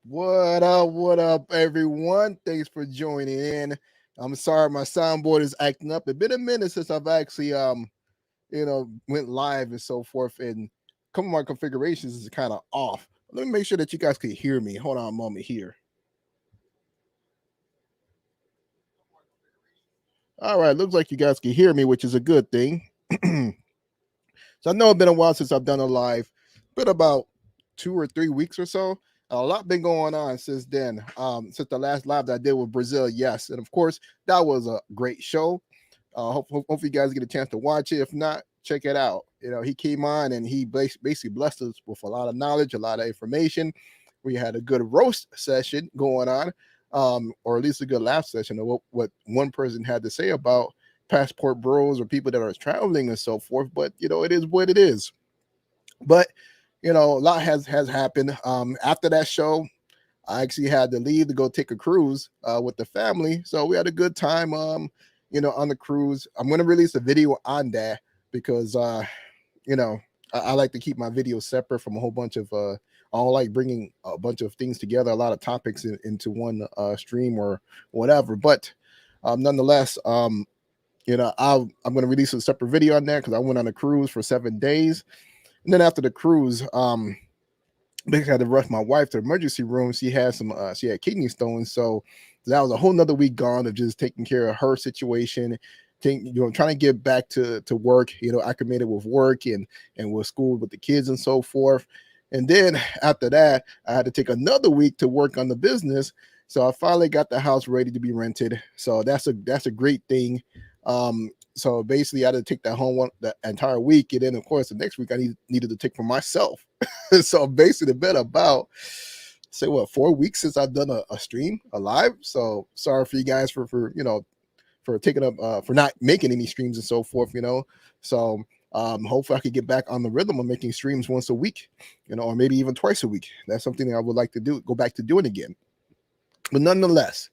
What up, everyone? Thanks for joining in. I'm sorry my soundboard is acting up. It's been a minute since I've actually went live and so forth, and some of my configurations is kind of off. Let me make sure that you guys can hear me. Hold on a moment here. All right, looks like you guys can hear me, which is a good thing. So I know it's been a while since I've done a live, been about 2 or 3 weeks or so. A lot been going on since then. Since the last live that I did with Brazil, yes, and of course that was a great show. Hope you guys get a chance to watch it. If not, check it out. He came on and he basically blessed us with a lot of knowledge, a lot of information. We had a good roast session going on, or at least a good laugh session of what one person had to say about passport bros or people that are traveling and so forth. But it is what it is. But a lot has happened. After that show, I actually had to leave to go take a cruise with the family. So we had a good time. On the cruise. I'm gonna release a video on that because you know, I like to keep my videos separate from a whole bunch of I don't like bringing a bunch of things together, a lot of topics into one stream or whatever. But nonetheless, I'm going to release a separate video on that because I went on a cruise for 7 days, and then after the cruise, basically had to rush my wife to the emergency room. She had kidney stones, so that was a whole nother week gone of just taking care of her situation. Trying to get back to work, acclimated with work and with school with the kids and so forth. And then after that, I had to take another week to work on the business. So I finally got the house ready to be rented. So that's a great thing. So basically, I had to take that home the entire week, and then of course the next week I needed to take for myself. So basically, it's been about say what 4 weeks since I've done a stream, a live. So sorry for you guys for taking up for not making any streams and so forth. So hopefully I could get back on the rhythm of making streams once a week, or maybe even twice a week. That's something that I would like to go back to doing again. But nonetheless,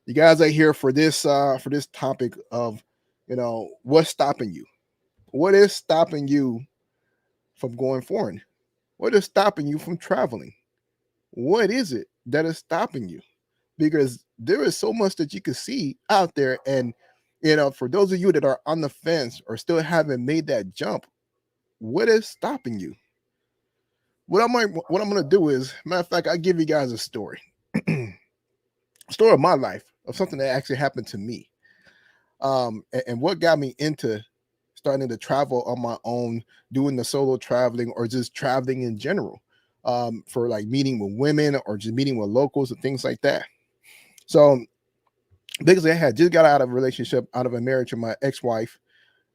you guys are here for this topic of what's stopping you. What is stopping you from going foreign? What is stopping you from traveling? What is it that is stopping you? Because there is so much that you can see out there, and for those of you that are on the fence or still haven't made that jump, what is stopping you? What I'm gonna do is, matter of fact, I give you guys a story, story of my life of something that actually happened to me, and what got me into starting to travel on my own, doing the solo traveling or just traveling in general, for like meeting with women or just meeting with locals and things like that. So basically, I had just got out of a relationship, out of a marriage with my ex-wife,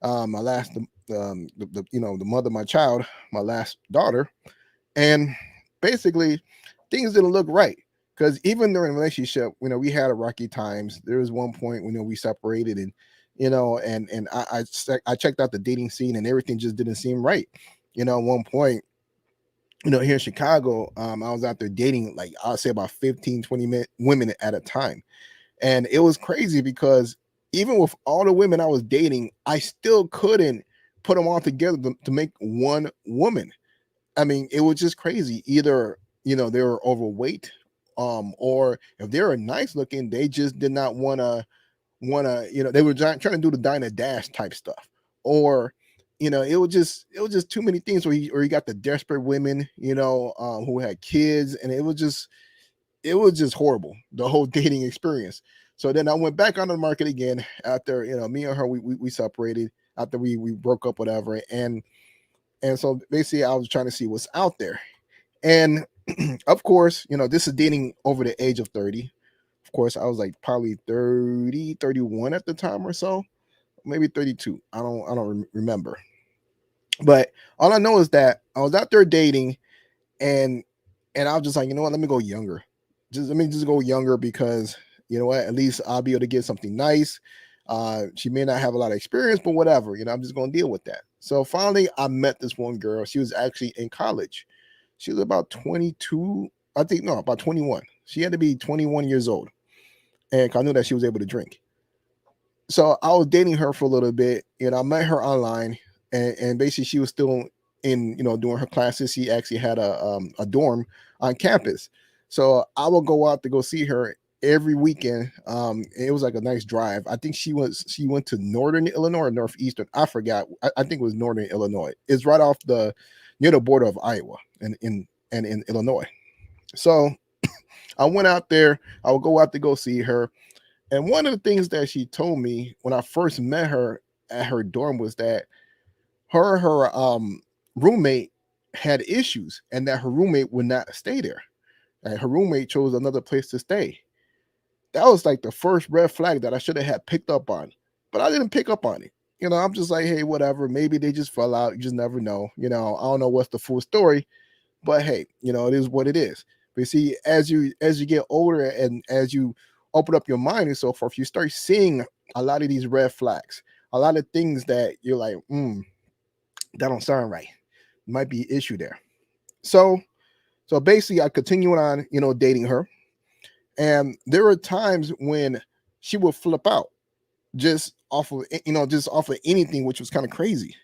my last, the mother of my child, my last daughter, and basically things didn't look right because even during the relationship, we had a rocky times. There was one point when we separated, and I checked out the dating scene and everything just didn't seem right. At one point, here in Chicago, I was out there dating like I'll say about 15, 20 women at a time. And it was crazy because even with all the women I was dating, I still couldn't put them all together to make one woman. I mean, it was just crazy. Either, they were overweight, or if they were nice looking, they just did not wanna, they were trying to do the Dinah Dash type stuff. Or, it was just too many things where you got the desperate women, who had kids, and it was just horrible, the whole dating experience. So then I went back on the market again after me and her we separated after we broke up, whatever. And so basically I was trying to see what's out there. And of course, this is dating over the age of 30. Of course, I was like probably 30, 31 at the time or so, maybe 32. I don't remember. But all I know is that I was out there dating, and I was just like, what, let me go younger. Let me just go younger because what, at least I'll be able to get something nice. She may not have a lot of experience, but whatever, I'm just gonna deal with that. So finally I met this one girl. She was actually in college. She was about 22, I think, no, about 21. She had to be 21 years old. And I knew that she was able to drink. So I was dating her for a little bit. I met her online, and basically she was still in, doing her classes. She actually had a dorm on campus. So I will go out to go see her every weekend. It was like a nice drive. I think she went to Northern Illinois or Northeastern. I forgot. I think it was Northern Illinois. It's right off the near the border of Iowa and in Illinois. So I went out there. I would go out to go see her. And one of the things that she told me when I first met her at her dorm was that her roommate had issues and that her roommate would not stay there. And her roommate chose another place to stay. That was like the first red flag that I should have had picked up on, but I didn't pick up on it. I'm just like, hey, whatever. Maybe they just fell out. You just never know. I don't know what's the full story, but hey, it is what it is. But see, as you get older and as you open up your mind and so forth, you start seeing a lot of these red flags, a lot of things that you're like, that don't sound right. Might be an issue there. So basically, I continued on, dating her, and there were times when she would flip out just off of anything, which was kind of crazy.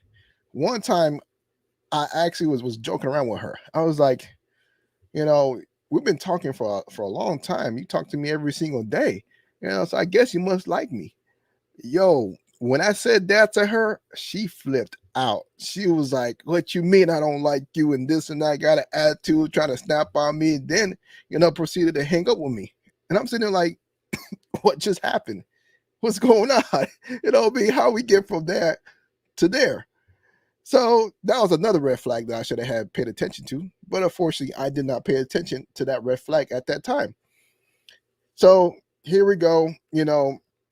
One time, I actually was joking around with her. I was like, we've been talking for a long time. You talk to me every single day, so I guess you must like me. Yo, when I said that to her, she flipped out. She was like, "What you mean I don't like you and this and that?" Got an attitude, trying to snap on me. Then, proceeded to hang up with me. And I'm sitting there like, what just happened? What's going on? How we get from there to there. So that was another red flag that I should have had paid attention to. But unfortunately, I did not pay attention to that red flag at that time. So here we go.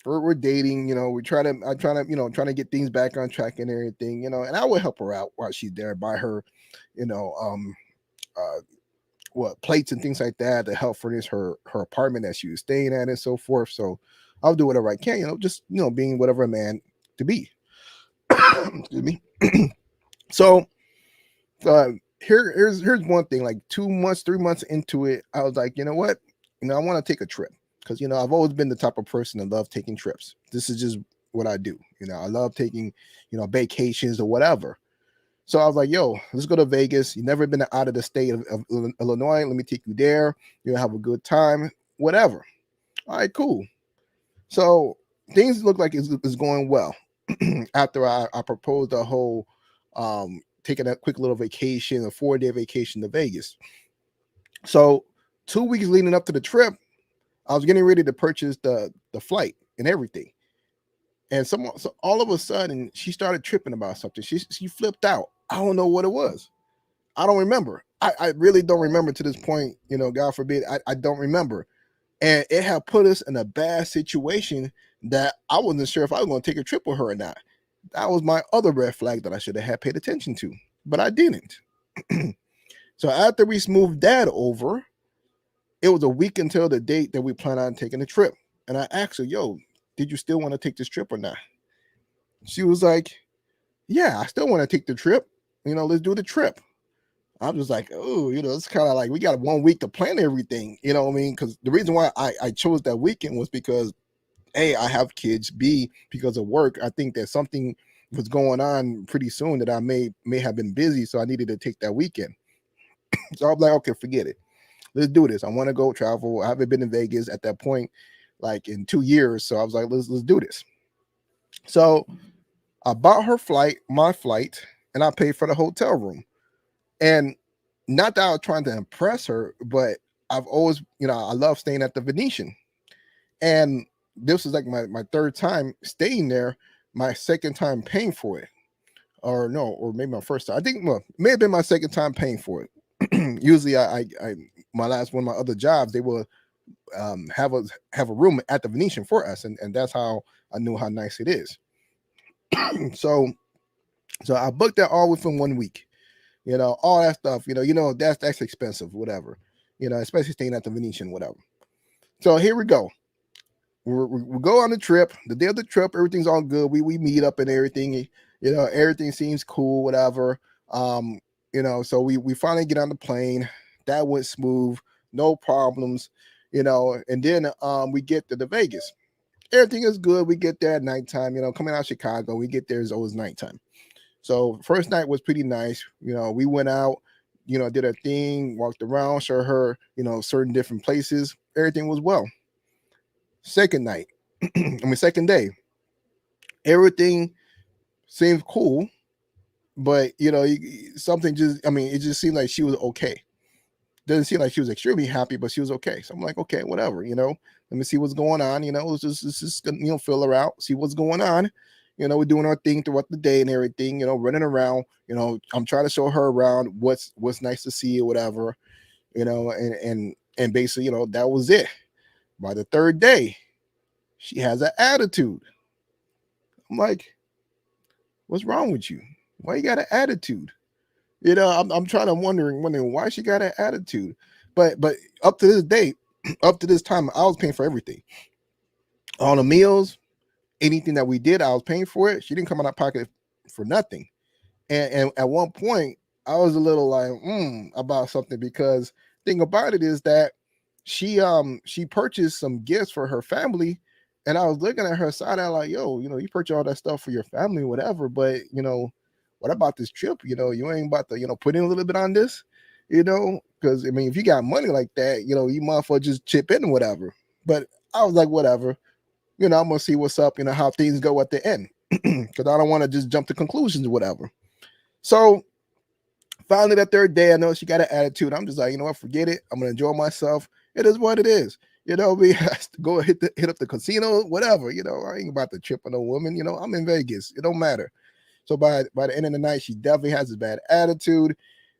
We're dating. I'm trying to get things back on track and everything. And I would help her out while she's there, buy her, plates and things like that to help furnish her apartment that she was staying at and so forth. So I'll do whatever I can. Just being whatever a man to be. Excuse me. So here's one thing. Like 2 months, 3 months into it, I was like, you know what? I want to take a trip because I've always been the type of person that love taking trips. This is just what I do. I love taking vacations or whatever. So I was like, yo, let's go to Vegas. You've never been out of the state of Illinois. Let me take you there. You'll have a good time, whatever. All right, cool. So things look like it's going well. After I proposed a whole taking a quick little vacation, a 4-day vacation to Vegas. So 2 weeks leading up to the trip, I was getting ready to purchase the flight and everything. And so all of a sudden, she started tripping about something. She flipped out. I don't know what it was. I don't remember. I really don't remember to this point. God forbid, I don't remember. And it had put us in a bad situation that I wasn't sure if I was going to take a trip with her or not. That was my other red flag that I should have had paid attention to, but I didn't. So after we smoothed that over, it was a week until the date that we planned on taking the trip. And I asked her, yo, did you still want to take this trip or not? She was like, yeah, I still want to take the trip. Let's do the trip. I'm just like, oh, it's kind of like we got 1 week to plan everything. You know what I mean? Because the reason why I chose that weekend was because A, I have kids. B, because of work. I think that something was going on pretty soon that I may have been busy. So I needed to take that weekend. So I'm like, okay, forget it. Let's do this. I want to go travel. I haven't been in Vegas at that point, like in 2 years. So I was like, let's do this. So I bought her my flight, and I paid for the hotel room. And not that I was trying to impress her, but I've always, I love staying at the Venetian. And this was like my third time staying there, my second time paying for it. Or no, or maybe my first time. I think it may have been my second time paying for it. Usually I my last one of my other jobs, they will have a room at the Venetian for us, and that's how I knew how nice it is. so I booked that all within 1 week. All that stuff, that's expensive, whatever, especially staying at the Venetian, whatever. So here we go. We go on the trip. The day of the trip, everything's all good. We meet up and everything, everything seems cool, whatever. So we finally get on the plane. That went smooth, no problems, and then we get to the Vegas. Everything is good. We get there at nighttime, coming out of Chicago, we get there, it's always nighttime. So first night was pretty nice. We went out, did her thing, walked around, showed her, certain different places. Everything was well. Second night, second day, everything seemed cool, but something just, it just seemed like she was okay. Doesn't seem like she was extremely happy, but she was okay. So I'm like, okay, whatever, let me see what's going on. Let's just fill her out, see what's going on. We're doing our thing throughout the day and everything, running around. I'm trying to show her around what's nice to see or whatever, and basically, that was it. By the third day, she has an attitude. I'm like, what's wrong with you? Why you got an attitude? I'm trying to wondering why she got an attitude. But up to this date, up to this time, I was paying for everything. All the meals, anything that we did, I was paying for it. She didn't come out of pocket for nothing. And at one point, I was a little like about something, because thing about it is that she purchased some gifts for her family, and I was looking at her side eye like, yo, you purchase all that stuff for your family, whatever, but what about this trip? You ain't about to put in a little bit on this, because if you got money like that, you might as well just chip in or whatever. But I was like, whatever, I'm gonna see what's up, how things go at the end, because I don't want to just jump to conclusions or whatever. So finally, that third day, I know she got an attitude. I'm just like, what, forget it. I'm gonna enjoy myself. It is what it is. We have to go hit up the casino, whatever. I ain't about to trip on a woman. I'm in Vegas. It don't matter. So by the end of the night, she definitely has a bad attitude.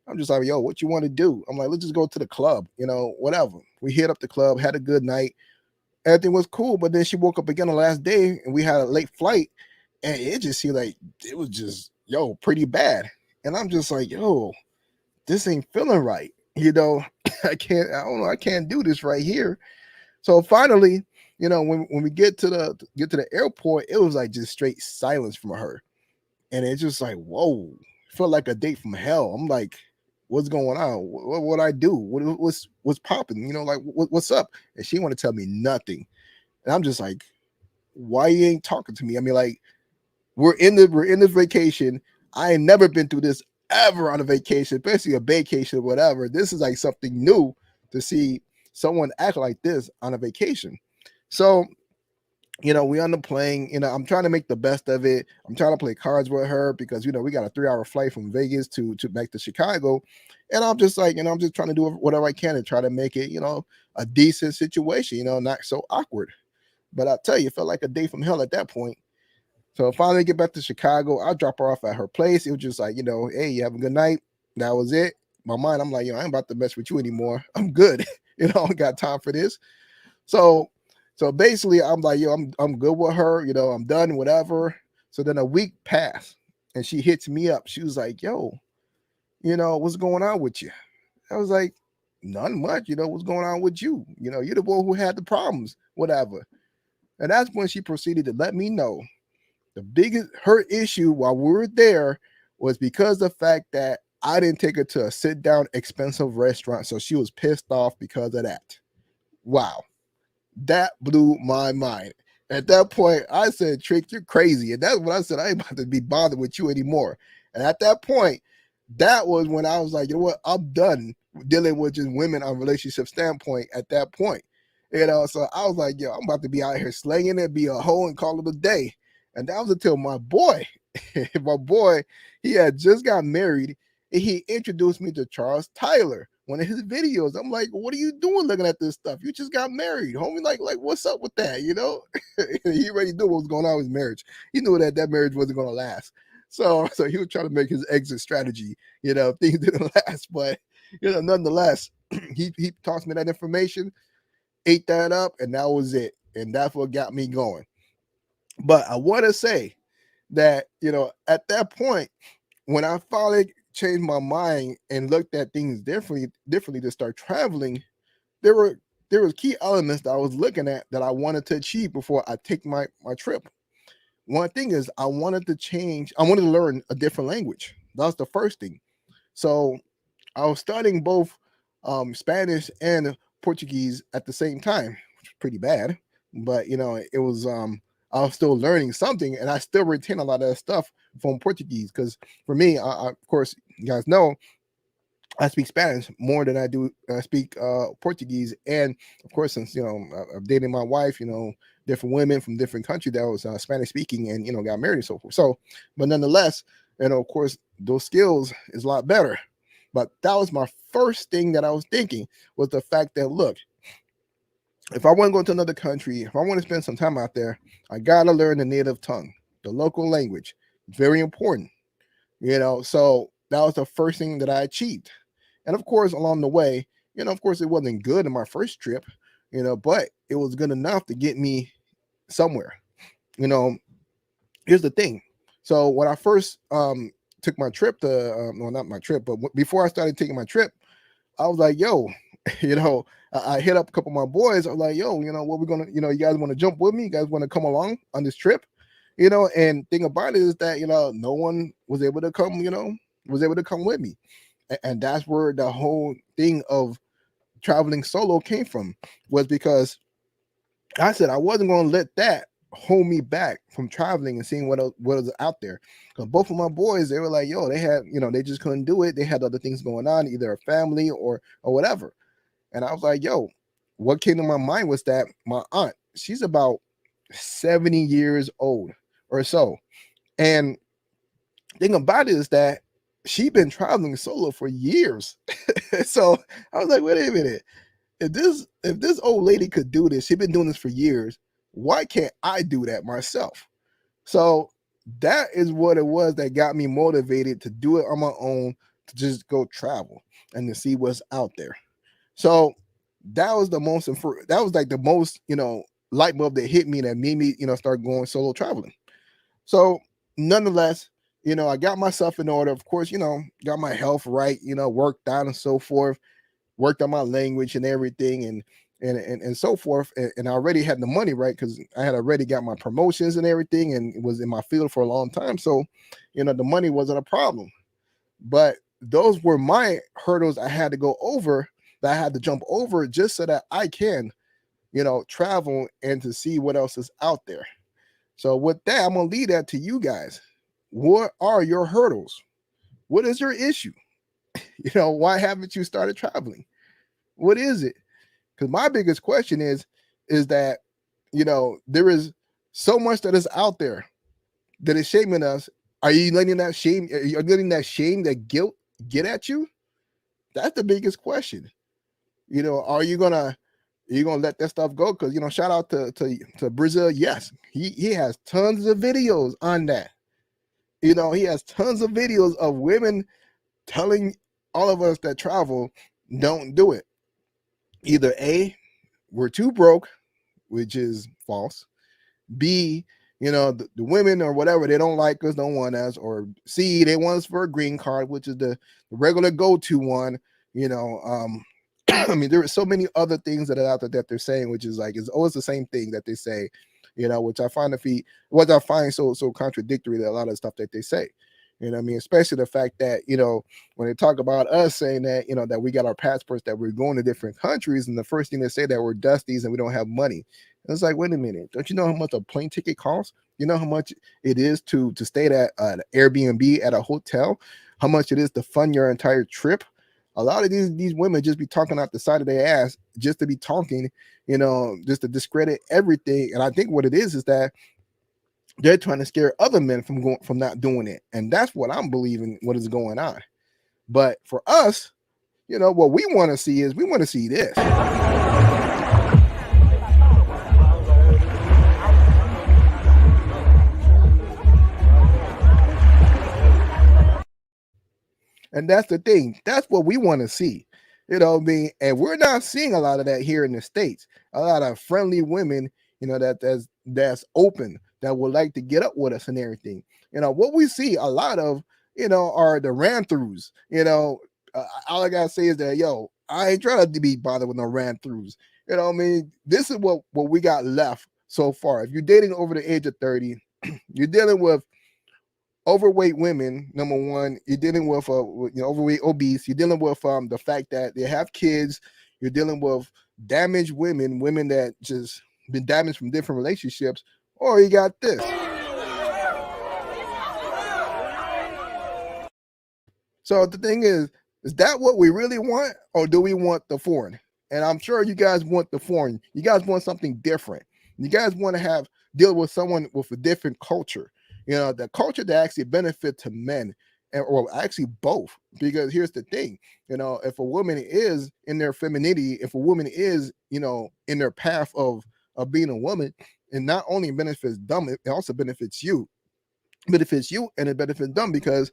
I'm just like, yo, what you want to do? I'm like, let's just go to the club, whatever. We hit up the club, had a good night. Everything was cool. But then she woke up again the last day, and we had a late flight, and it just seemed like it was just, pretty bad. And I'm just like, yo, this ain't feeling right. I can't do this right here. So finally, when we get to the airport, it was like just straight silence from her. And it's just like, whoa, felt like a date from hell. I'm like, what's going on? What I do? What's popping? Like what's up? And she want to tell me nothing. And I'm just like, why you ain't talking to me? Like, we're in this vacation. I ain't never been through this ever on a vacation, especially a vacation or whatever. This is like something new to see someone act like this on a vacation. So we on the plane. I'm trying to make the best of it. I'm trying to play cards with her, because we got a 3-hour flight from Vegas to back to Chicago, and I'm just like, I'm just trying to do whatever I can to try to make it a decent situation, not so awkward. But I tell you, it felt like a day from hell at that point. So finally get back to Chicago. I drop her off at her place. It was just like, hey, you have a good night. That was it. My mind, I'm like, I ain't about to mess with you anymore. I'm good. I don't got time for this. So basically, I'm like, I'm good with her. I'm done, whatever. So then a week passed, and she hits me up. She was like, yo, what's going on with you? I was like, none much. What's going on with you? You're the one who had the problems, whatever. And that's when she proceeded to let me know her issue while we were there was because of the fact that I didn't take her to a sit down expensive restaurant. So she was pissed off because of that. Wow. That blew my mind. At that point, I said, Trick, you're crazy. And that's when I said, I ain't about to be bothered with you anymore. And at that point, that was when I was like, you know what? I'm done dealing with just women on a relationship standpoint at that point. So I was like, yo, I'm about to be out here slanging it, be a hoe, and call it a day. And that was until my boy, he had just got married, and he introduced me to Charles Tyler, one of his videos. I'm like, what are you doing looking at this stuff? You just got married, homie. Like what's up with that? He already knew what was going on with his marriage. He knew that marriage wasn't going to last. So he was trying to make his exit strategy. Things didn't last, but nonetheless, he tossed me that information, ate that up, and that was it. And that's what got me going. But I want to say that, at that point, when I finally changed my mind and looked at things differently to start traveling, there were key elements that I was looking at that I wanted to achieve before I take my trip. One thing is I wanted to learn a different language. That was the first thing. So I was studying both Spanish and Portuguese at the same time, which was pretty bad. But it was I was still learning something, and I still retain a lot of that stuff from Portuguese, because for me, of course, you guys know, I speak Spanish more than I do speak Portuguese. And of course, since I'm dating my wife, different women from different countries that was Spanish speaking, and got married and so forth. So, but nonetheless, of course, those skills is a lot better. But that was my first thing that I was thinking, was the fact that, look, if I want to go to another country, if I want to spend some time out there, I gotta learn the native tongue, the local language. Very important. So that was the first thing that I achieved. And of course, along the way, of course, it wasn't good in my first trip, but it was good enough to get me somewhere. Here's the thing. So when I first took my trip to, well, not my trip, but before I started taking my trip, I was like, yo, I hit up a couple of my boys. I was like, yo, what we're gonna, you guys want to jump with me? You guys want to come along on this trip? And thing about it is that, no one was able to come, with me. And that's where the whole thing of traveling solo came from, was because I said I wasn't going to let that hold me back from traveling and seeing what was out there. Because both of my boys, they were like, yo, they had, they just couldn't do it. They had other things going on, either a family or whatever. And I was like, yo, what came to my mind was that my aunt, she's about 70 years old or so. And thing about it is that she's been traveling solo for years. So I was like, wait a minute. If this old lady could do this, she's been doing this for years, why can't I do that myself? So that is what it was that got me motivated to do it on my own, to just go travel and to see what's out there. So that was like the most, light bulb that hit me, that made me, start going solo traveling. So nonetheless, I got myself in order. Of course, got my health right, worked out and so forth, worked on my language and everything, and so forth. And I already had the money right, because I had already got my promotions and everything, and it was in my field for a long time. So, the money wasn't a problem. But those were my hurdles I had to go over, that I had to jump over, just so that I can, travel and to see what else is out there. So with that, I'm gonna leave that to you guys. What are your hurdles? What is your issue? Why haven't you started traveling? What is it? Because my biggest question is that, there is so much that is out there that is shaming us. Are you letting that shame, that guilt get at you? That's the biggest question. Are you gonna let that stuff go? Because shout out to Brazil. Yes, he has tons of videos on that. He has tons of videos of women telling all of us that travel, don't do it. Either A, we're too broke, which is false. B, the women or whatever, they don't like us, don't want us. Or C, they want us for a green card, which is the regular go-to one. I mean, there are so many other things that are out there that they're saying, which is like, it's always the same thing that they say, which I find so contradictory to a lot of stuff that they say. I mean, especially the fact that, when they talk about us saying that, that we got our passports, that we're going to different countries, and the first thing they say that we're dusties and we don't have money. And it's like, wait a minute, don't you know how much a plane ticket costs? You know how much it is to stay at an Airbnb, at a hotel, how much it is to fund your entire trip? A lot of these women just be talking out the side of their ass, just to be talking, just to discredit everything. And I think what it is that they're trying to scare other men from not doing it. And that's what I'm believing what is going on. But for us, what we want to see is, we want to see this. And that's the thing. That's what we want to see. What I mean? And we're not seeing a lot of that here in the States. A lot of friendly women, that's open, that would like to get up with us and everything. What we see a lot of, are the ran-throughs. All I gotta say is that, yo, I ain't trying to be bothered with no ran-throughs. What I mean? This is what we got left so far. If you're dating over the age of 30, you're dealing with overweight women. Number one, you're dealing with overweight, obese. You're dealing with the fact that they have kids. You're dealing with damaged women that just been damaged from different relationships. Or you got this. So the thing is, Is that what we really want, or do we want the foreign? And I'm sure you guys want the foreign. You guys want something different. You guys want to have deal with someone with a different culture. The culture that actually benefit to men, and or actually both. Because here's the thing, if a woman is in their femininity, if a woman is, in their path of being a woman, it not only benefits them, it also benefits you. And it benefits them because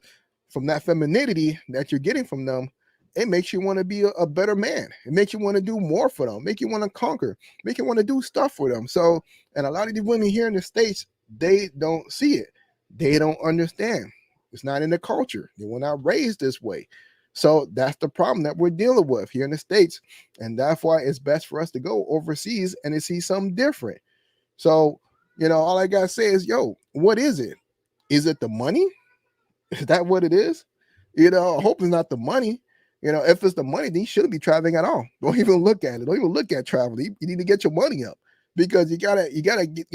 from that femininity that you're getting from them, it makes you want to be a better man. It makes you want to do more for them, make you want to conquer, make you want to do stuff for them. So, and a lot of these women here in the States, they don't see it. They don't understand. It's not in the culture. They were not raised this way. So that's the problem that we're dealing with here in the States. And that's why it's best for us to go overseas and to see something different. So, all I got to say is, what is it? Is it the money? Is that what it is? I hope it's not the money. If it's the money, then you shouldn't be traveling at all. Don't even look at it. Don't even look at traveling. You need to get your money up, because you gotta get,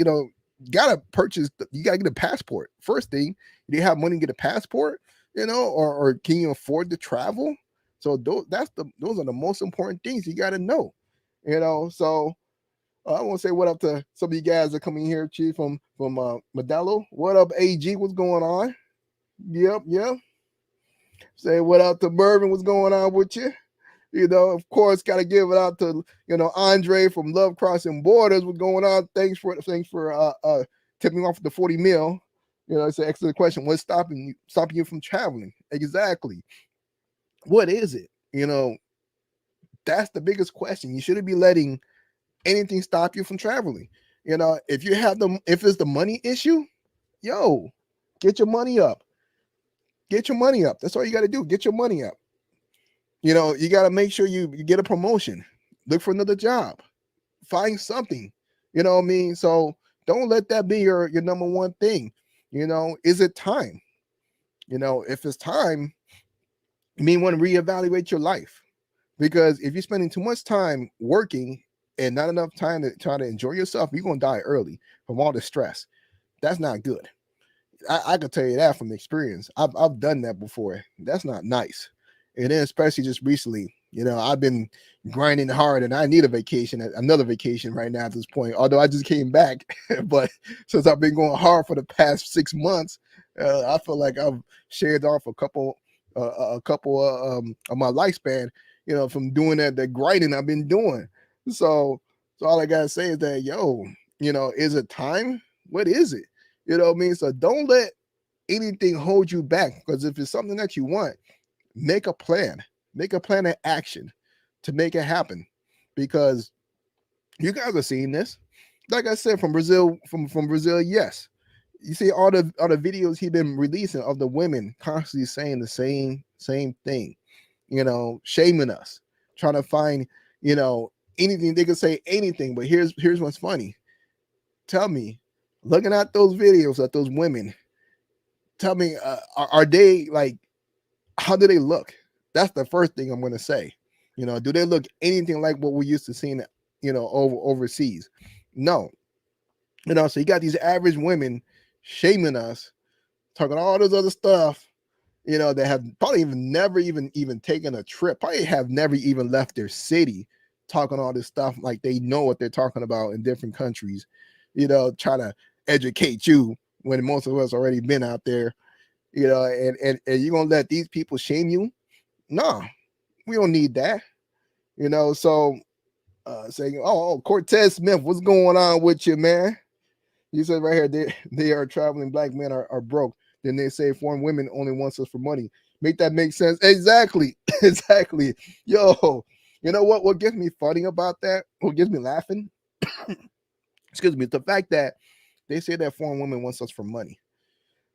gotta purchase. You gotta get a passport. First thing, do you have money to get a passport? Or can you afford to travel? So those are the most important things you gotta know. So I want to say what up to some of you guys that are coming here, Chief from Modelo. What up, AG? What's going on? Yep. Say what up to Mervin. What's going on with you? Of course, got to give it out to Andre from Love Crossing Borders. What's going on? Thanks for tipping off the 40 mil. It's an excellent question. What's stopping you from traveling? Exactly. What is it? That's the biggest question. You shouldn't be letting anything stop you from traveling. If it's the money issue, get your money up. Get your money up. That's all you got to do. Get your money up. You got to make sure you get a promotion. Look for another job. Find something. You know what I mean? So don't let that be your number one thing. Is it time? If it's time, you may want to reevaluate your life. Because if you're spending too much time working and not enough time to try to enjoy yourself, you're going to die early from all the stress. That's not good. I can tell you that from experience. I've done that before. That's not nice. And then especially just recently, I've been grinding hard and I need another vacation right now at this point. Although I just came back, but since I've been going hard for the past 6 months, I feel like I've shaved off a couple of my lifespan, from doing that grinding I've been doing. So all I gotta say is that, is it time? What is it? You know what I mean? So don't let anything hold you back, because if it's something that you want, make a plan of action to make it happen, because you guys are seeing this. Like I said, from Brazil, from Brazil, yes. You see all the videos he's been releasing of the women constantly saying the same thing, shaming us, trying to find, anything. They can say anything, but here's what's funny. Tell me, looking at those videos at those women, tell me, are they like, how do they look? That's the first thing I'm going to say. Do they look anything like what we used to seeing, overseas? No. So you got these average women shaming us, talking all this other stuff, that have probably never even taken a trip, probably have never even left their city, talking all this stuff like they know what they're talking about in different countries, trying to educate you when most of us already been out there, and you're going to let these people shame you? No, we don't need that. So saying, oh, Cortez Smith, what's going on with you, man? You said right here, they are traveling black men are broke. Then they say foreign women only wants us for money. Make that make sense? Exactly. Exactly. Yo, you know what gets me funny about that? What gets me laughing? Excuse me. It's the fact that they say that foreign women wants us for money.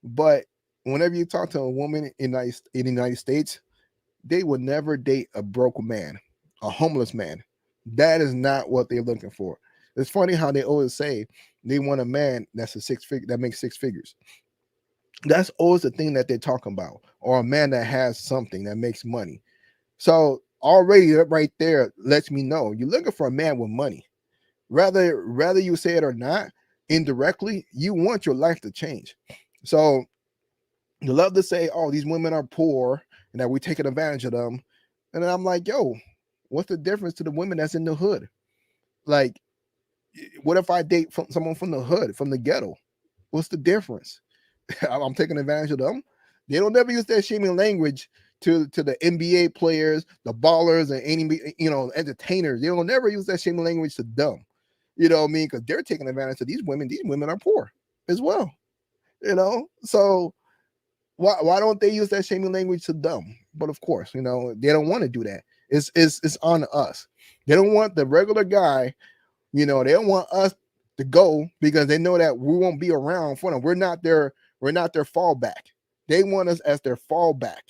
But whenever you talk to a woman in the United States, they would never date a broke man, a homeless man. That is not what they're looking for. It's funny how they always say they want a man that makes 6 figures. That's always the thing that they're talking about, or a man that has something that makes money. So already right there lets me know you're looking for a man with money. Rather you say it or not, indirectly, you want your life to change. So you love to say, oh, these women are poor and that we're taking advantage of them. And then I'm like, yo, what's the difference to the women that's in the hood? Like, what if I date someone from the hood, from the ghetto? What's the difference? I'm taking advantage of them. They don't never use that shaming language to the NBA players, the ballers, and any entertainers. They don't never use that shaming language to them. You know what I mean? Because they're taking advantage of these women. These women are poor as well. So why don't they use that shaming language to them? But of course, they don't want to do that. It's on us. They don't want the regular guy. They don't want us to go because they know that we won't be around for them. We're not their fallback. They want us as their fallback.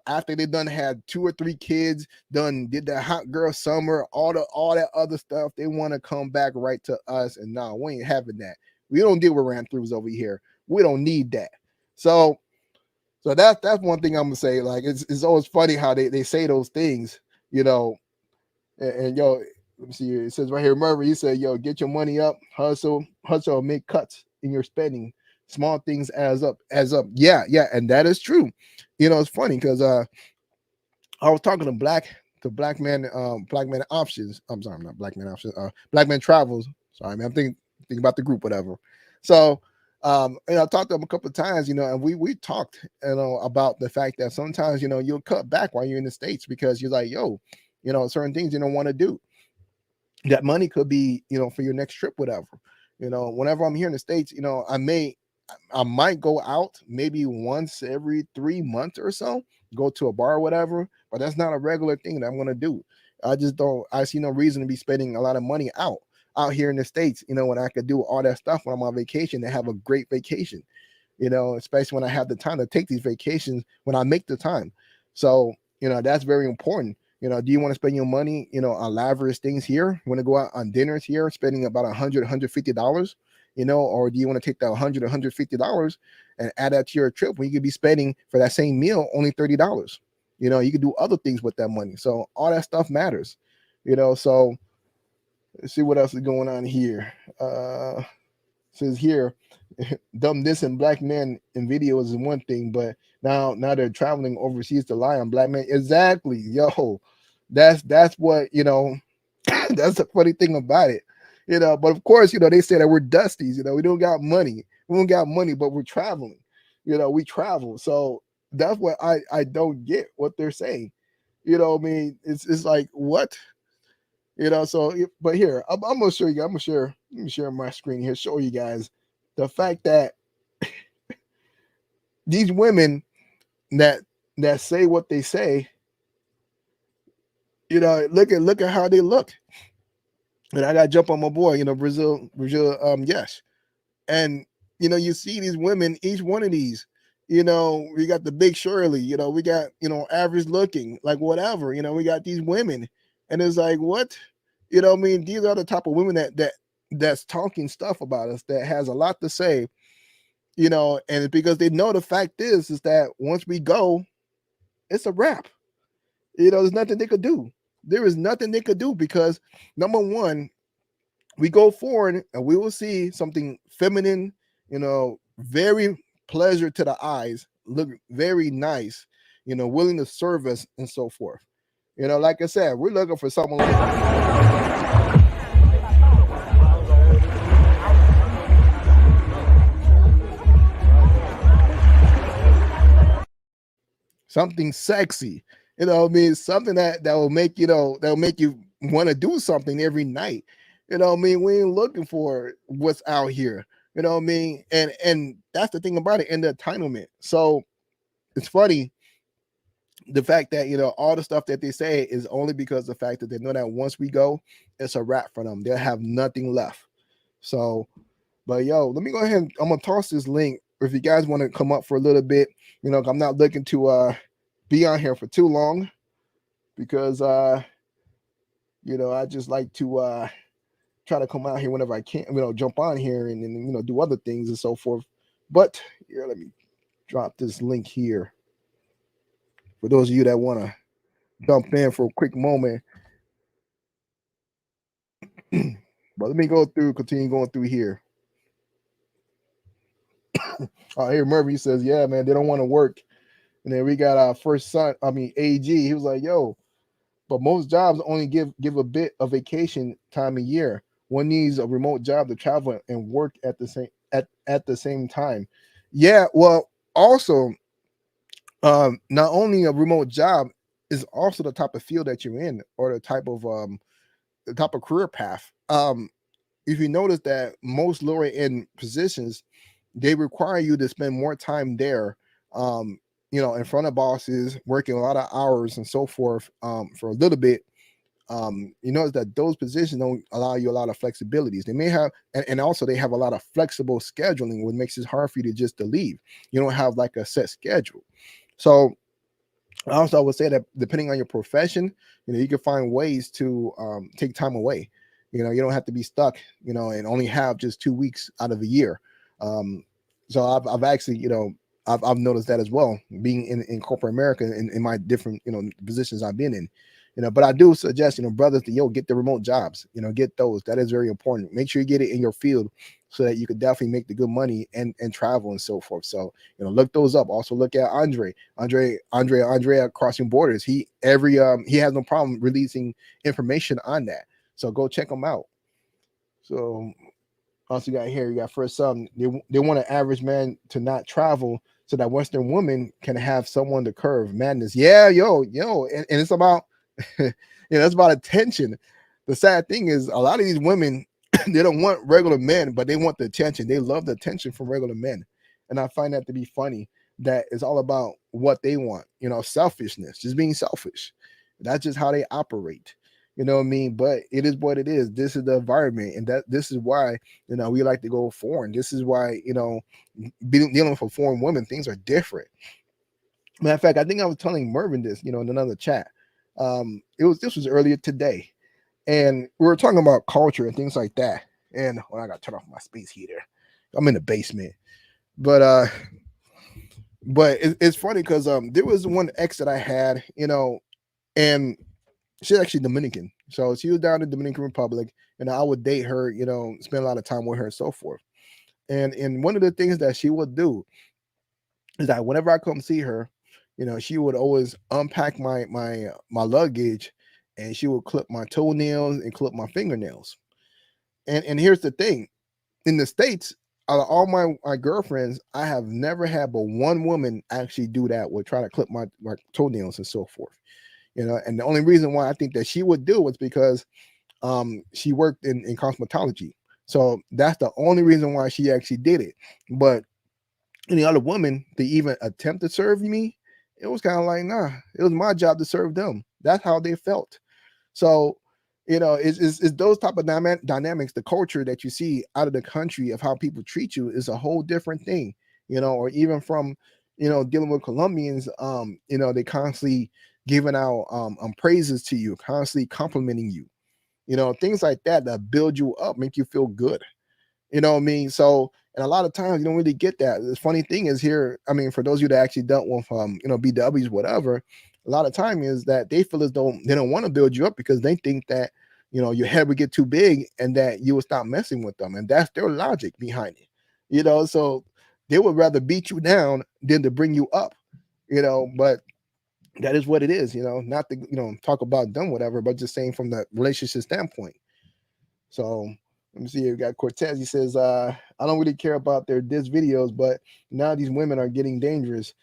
After they done had 2 or 3 kids, done did that hot girl summer, all that other stuff, they want to come back right to us. And no, we ain't having that. We don't deal with ran throughs over here. We don't need that. So that's one thing I'm gonna say. Like it's always funny how they say those things, and yo, let me see. It says right here, Murray. He said, "Yo, get your money up, hustle, make cuts in your spending. Small things adds up. Yeah, and that is true. It's funny because I was talking to black man options. I'm sorry, not black man options. Black man travels. Sorry, man. I'm thinking about the group, whatever. So, I talked to him a couple of times, and we talked, about the fact that sometimes, you'll cut back while you're in the States because you're like, yo, certain things you don't want to do. That money could be, for your next trip, whatever. Whenever I'm here in the States, I might go out maybe once every 3 months or so, go to a bar or whatever, but that's not a regular thing that I'm gonna do. I see no reason to be spending a lot of money out here in the States, when I could do all that stuff when I'm on vacation and have a great vacation, especially when I have the time to take these vacations when I make the time. So, that's very important. Do you want to spend your money, on lavish things here? You want to go out on dinners here, spending about $150, or do you want to take that $150 and add that to your trip when you could be spending for that same meal only $30? You could do other things with that money. So all that stuff matters, so let's see what else is going on here. Says here, dumb this and black men in videos is one thing, but now they're traveling overseas to lie on black men. Exactly, yo, that's what that's the funny thing about it, but of course, they say that we're dusties, we don't got money, but we're traveling, we travel. So that's what I don't get what they're saying. I mean, it's like, what? So but here, I'm gonna show you. Let me share my screen here, show you guys the fact that these women that say what they say, look at how they look. And I gotta jump on my boy, Brazil, yes. And you see these women, each one of these, we got the big Shirley, we got, average looking, like whatever, we got these women, and it's like, what? I mean, these are the type of women that's talking stuff about us, that has a lot to say, and it's because they know the fact is that once we go, it's a wrap. There's nothing they could do. There is nothing they could do because, number one, we go forward and we will see something feminine, very pleasure to the eyes, look very nice, willing to serve us and so forth. Like I said, we're looking for someone like something sexy, I mean, something that will make that will make you want to do something every night. I mean, we ain't looking for what's out here. I mean, and that's the thing about it, and the entitlement. So it's funny the fact that all the stuff that they say is only because the fact that they know that once we go, it's a wrap for them. They'll have nothing left. So, but yo, let me go ahead and I'm gonna toss this link if you guys want to come up for a little bit. I'm not looking to be on here for too long because I just like to try to come out here whenever I can, jump on here and do other things and so forth. But here, let me drop this link here for those of you that want to jump in for a quick moment. But let me continue going through here. Here Murphy says, yeah, man, they don't want to work. And then we got our first son, AG. He was like, yo, but most jobs only give a bit of vacation time a year. One needs a remote job to travel and work at the same time. Yeah, well, also, not only a remote job is also the type of field that you're in, or the type of career path. If you notice that most lower end positions, they require you to spend more time there, um, in front of bosses, working a lot of hours and so forth, for a little bit. You notice that those positions don't allow you a lot of flexibilities. They may have, and also they have a lot of flexible scheduling, which makes it hard for you to leave. You don't have like a set schedule. So also, I would say that depending on your profession, you can find ways to take time away. You don't have to be stuck, and only have just 2 weeks out of a year. Um, so I've actually, I've noticed that as well, being in corporate America, in my different, positions I've been in. But I do suggest, brothers, to get the remote jobs, get those. That is very important. Make sure you get it in your field so that you could definitely make the good money and travel and so forth. So, look those up. Also look at Andrea Crossing Borders. He has no problem releasing information on that. So go check them out. So also got here, you got first they want an average man to not travel so that Western women can have someone to curve. Madness. Yeah, and it's about it's about attention. The sad thing is a lot of these women, they don't want regular men, but they want the attention. They love the attention from regular men. And I find that to be funny, that it's all about what they want, selfishness, just being selfish. That's just how they operate. You know what I mean? But it is what it is. This is the environment, and this is why we like to go foreign. This is why dealing with a foreign woman, things are different. Matter of fact, I think I was telling Mervin this, in another chat. This was earlier today, and we were talking about culture and things like that. And I got to turn off my space heater. I'm in the basement, but it's funny because there was one ex that I had, and she's actually Dominican. So she was down in Dominican Republic, and I would date her, spend a lot of time with her and so forth. And one of the things that she would do is that whenever I come see her, she would always unpack my luggage, and she would clip my toenails and clip my fingernails. And here's the thing. In the States, out of all my girlfriends, I have never had but one woman actually do that, would try to clip my toenails and so forth. And the only reason why I think that she would do was because she worked in cosmetology. So that's the only reason why she actually did it. But any other woman to even attempt to serve me, it was kind of like, nah, it was my job to serve them. That's how they felt. So, it's those type of dynamics, the culture that you see out of the country of how people treat you is a whole different thing, or even from, dealing with Colombians, they constantly giving out praises to you, constantly complimenting you, things like that build you up, make you feel good. You know what I mean? So, and a lot of times you don't really get that. The funny thing is here, I mean, for those of you that actually dealt with, BWs, whatever, a lot of time is that they feel as though they don't want to build you up because they think that, your head would get too big and that you would stop messing with them. And that's their logic behind it, so they would rather beat you down than to bring you up, but that is what it is, not to, talk about them, whatever, but just saying from the relationship standpoint. So let me see here. We got Cortez. He says, I don't really care about their diss videos, but now these women are getting dangerous.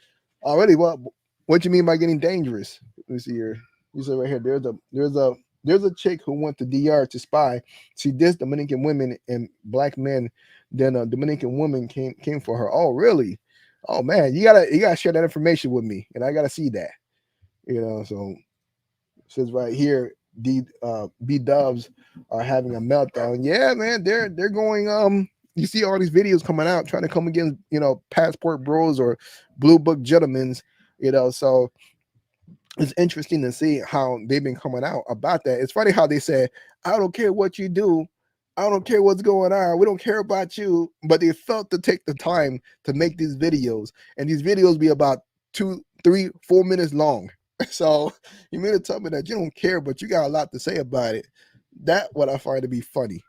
Already, what you mean by getting dangerous? Let me see here. You said right here, there's a chick who went to DR to spy. She dissed Dominican women and black men. Then a Dominican woman came for her. Oh, really? Oh man, you gotta share that information with me, and I gotta see that. So it says right here, B Dubs are having a meltdown. Yeah, man, they're going. You see all these videos coming out trying to come against, passport bros or blue book gentlemen's. So it's interesting to see how they've been coming out about that. It's funny how they say, I don't care what you do. I don't care what's going on. We don't care about you. But they felt to take the time to make these videos. And these videos be about 2, 3, 4 minutes long. So you mean to tell me that you don't care, but you got a lot to say about it. That what I find to be funny.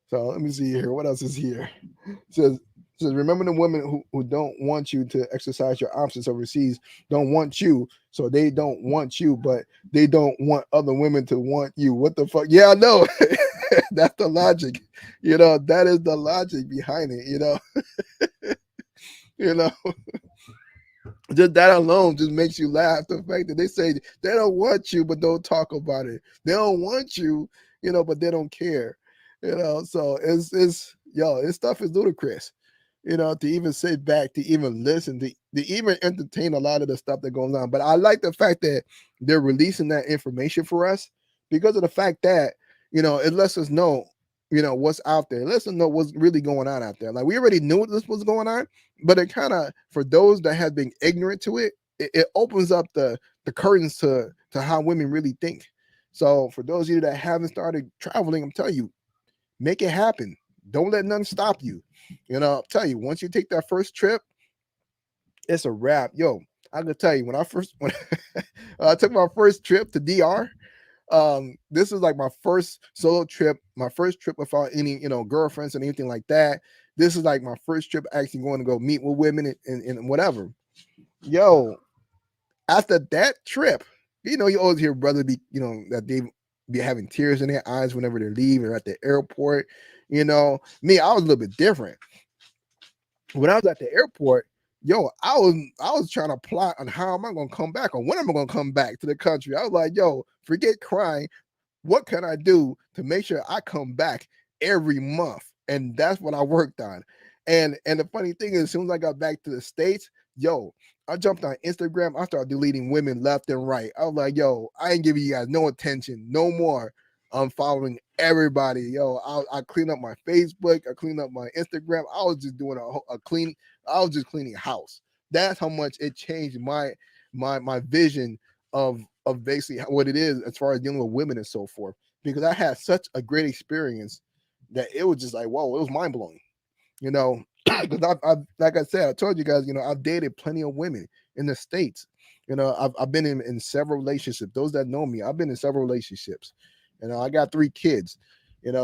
So let me see here. What else is here? It says So remember the women who don't want you to exercise your options overseas don't want you, so they don't want you, but they don't want other women to want you. What the fuck? Yeah, I know. That's the logic. That is the logic behind it. You know, just that alone just makes you laugh. The fact that they say they don't want you, but don't talk about it. They don't want you, but they don't care. So this stuff is ludicrous. To even sit back, to even listen, to even entertain a lot of the stuff that goes on. But I like the fact that they're releasing that information for us because of the fact that, it lets us know, what's out there. It lets us know what's really going on out there. Like we already knew this was going on, but it kind of, for those that have been ignorant to it, it opens up the curtains to how women really think. So for those of you that haven't started traveling, I'm telling you, make it happen. Don't let nothing stop you. I'll tell you, once you take that first trip, it's a wrap. Yo, I can tell you when I took my first trip to DR, this is like my first solo trip, my first trip without any, girlfriends and anything like that. This is like my first trip actually going to go meet with women and whatever. Yo, after that trip, you always hear brother be, that they be having tears in their eyes whenever they're leaving or at the airport. Me, I was a little bit different. When I was at the airport, yo, I was trying to plot on how am I gonna come back or when am I gonna come back to the country. I was like, yo, forget crying. What can I do to make sure I come back every month? And that's what I worked on. And the funny thing is, as soon as I got back to the States, yo, I jumped on Instagram. I started deleting women left and right. I was like, yo, I ain't giving you guys no attention, no more. I'm following everybody. Yo, I cleaned up my Facebook. I cleaned up my Instagram. I was just doing a clean. I was just cleaning house. That's how much it changed my vision of basically what it is as far as dealing with women and so forth. Because I had such a great experience that it was just like, whoa, it was mind blowing. Because I've like I said, I told you guys, I've dated plenty of women in the States. I've been in several relationships. Those that know me, I've been in several relationships. I got 3 kids.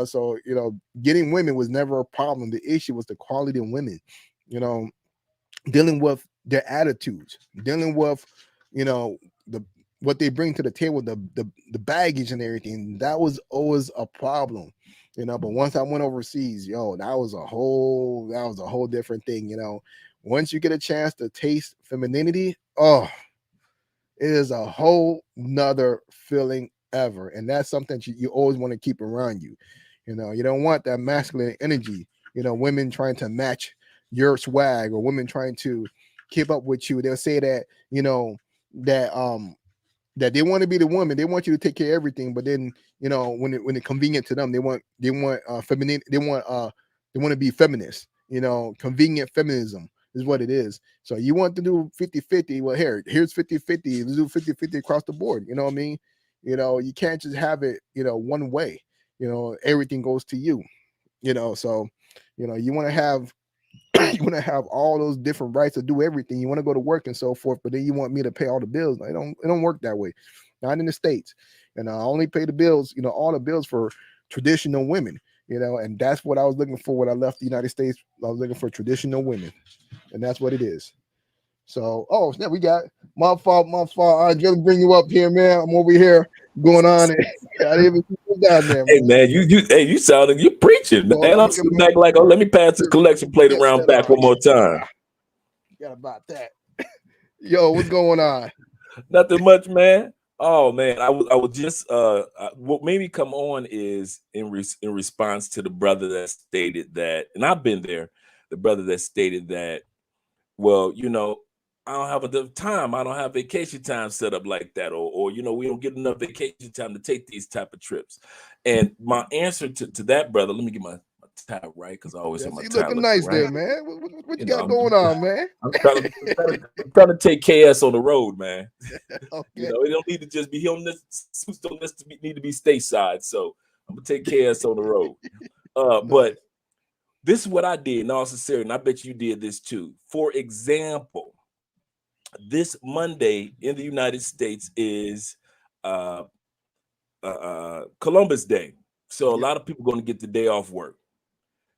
So getting women was never a problem. The issue was the quality of women. Dealing with their attitudes, dealing with, the what they bring to the table, the baggage and everything. That was always a problem. But once I went overseas, yo, that was a whole different thing. Once you get a chance to taste femininity, oh, it is a whole nother feeling ever. And that's something you always want to keep around you. You don't want that masculine energy, women trying to match your swag or women trying to keep up with you. They'll say that, that they want to be the woman. They want you to take care of everything, but then when it's convenient to them, they want feminine. They want to be feminist. Convenient feminism is what it is. So you want to do 50-50. Well, here's 50-50. Let's do 50-50 across the board. You know what I mean? You can't just have it, one way. Everything goes to you. So you want to have you want to have all those different rights to do everything. You want to go to work and so forth, but then you want me to pay all the bills. It don't work that way. Not in the States. And I only pay the bills, all the bills for traditional women, and that's what I was looking for when I left the United States. I was looking for traditional women, and that's what it is. So, now we got my fault. I just bring you up here, man. I'm over here going on. And I didn't even see you down there, Hey man. man, you sounding you preaching, Well, man. I'm sitting back like, oh, let me pass this collection plate yes, around that back one more time. got about that. Yo, what's going on? Nothing much, man. Oh man, I was just what made me come on is in response to the brother that stated that, and I've been there. The brother that stated that, well, I don't have enough time. I don't have vacation time set up like that, or we don't get enough vacation time to take these type of trips. And my answer to that brother, let me get my tie right because I always have Yes, my you tie looking looking nice right. there, man. What you You know, got I'm going on, man? I'm trying to take KS on the road, man. Okay. It don't need to just be on this. Suits don't need to be stateside. So I'm gonna take KS on the road. But Nice. this is what I did in all sincerity, and I bet you did this too. For example, this Monday in the United States is uh, Columbus Day. So a Yep. lot of people going to get the day off work.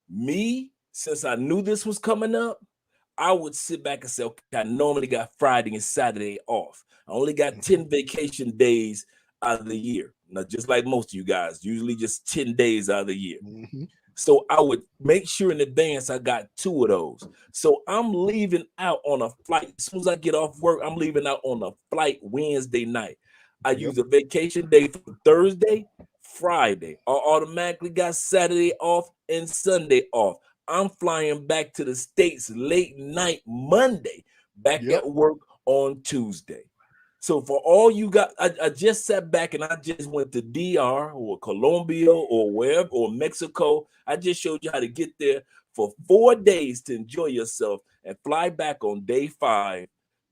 Me since I knew this was coming up, I would sit back and say, okay, I normally got Friday and Saturday off. I only got 10 vacation days out of the year. Now, just like most of you guys, usually just 10 days out of the year. So I would make sure in advance I got 2 of those. So I'm leaving out on a flight. As soon as I get off work, I'm leaving out on a flight Wednesday night. I use a vacation day for Thursday, Friday. I automatically got Saturday off and Sunday off. I'm flying back to the States late night Monday, back at work on Tuesday. So for all you got, I just sat back and I just went to DR or Colombia or wherever, or Mexico. I just showed you how to get there for 4 days to enjoy yourself and fly back on day 5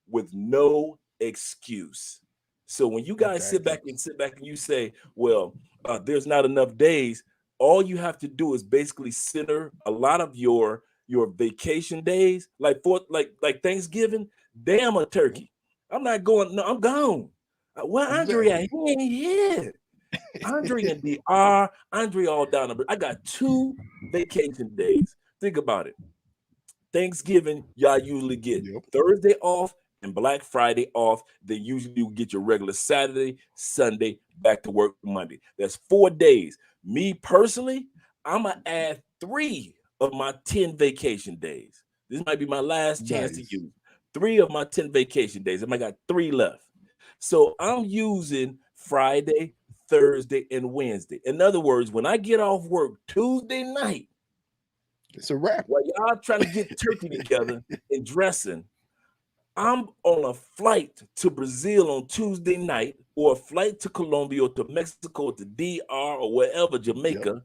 with no excuse. So when you guys sit back and you say, well, there's not enough days, all you have to do is basically center a lot of your vacation days, like Thanksgiving. Damn a turkey. I'm not going. No, I'm gone. Where Andre at? He ain't here. Andre and DR. Andre all down. I got 2 vacation days. Think about it. Thanksgiving, y'all usually get Thursday off and Black Friday off. Then usually you get your regular Saturday, Sunday, back to work Monday. That's 4 days. Me personally, I'm gonna add 3 of my 10 vacation days. This might be my last chance to use 3 of my 10 vacation days. I might got 3 left. So I'm using Friday, Thursday, and Wednesday. In other words, when I get off work Tuesday night, it's a wrap. While y'all trying to get turkey together and dressing, I'm on a flight to Brazil on Tuesday night, or a flight to Colombia or to Mexico, to DR or wherever, Jamaica.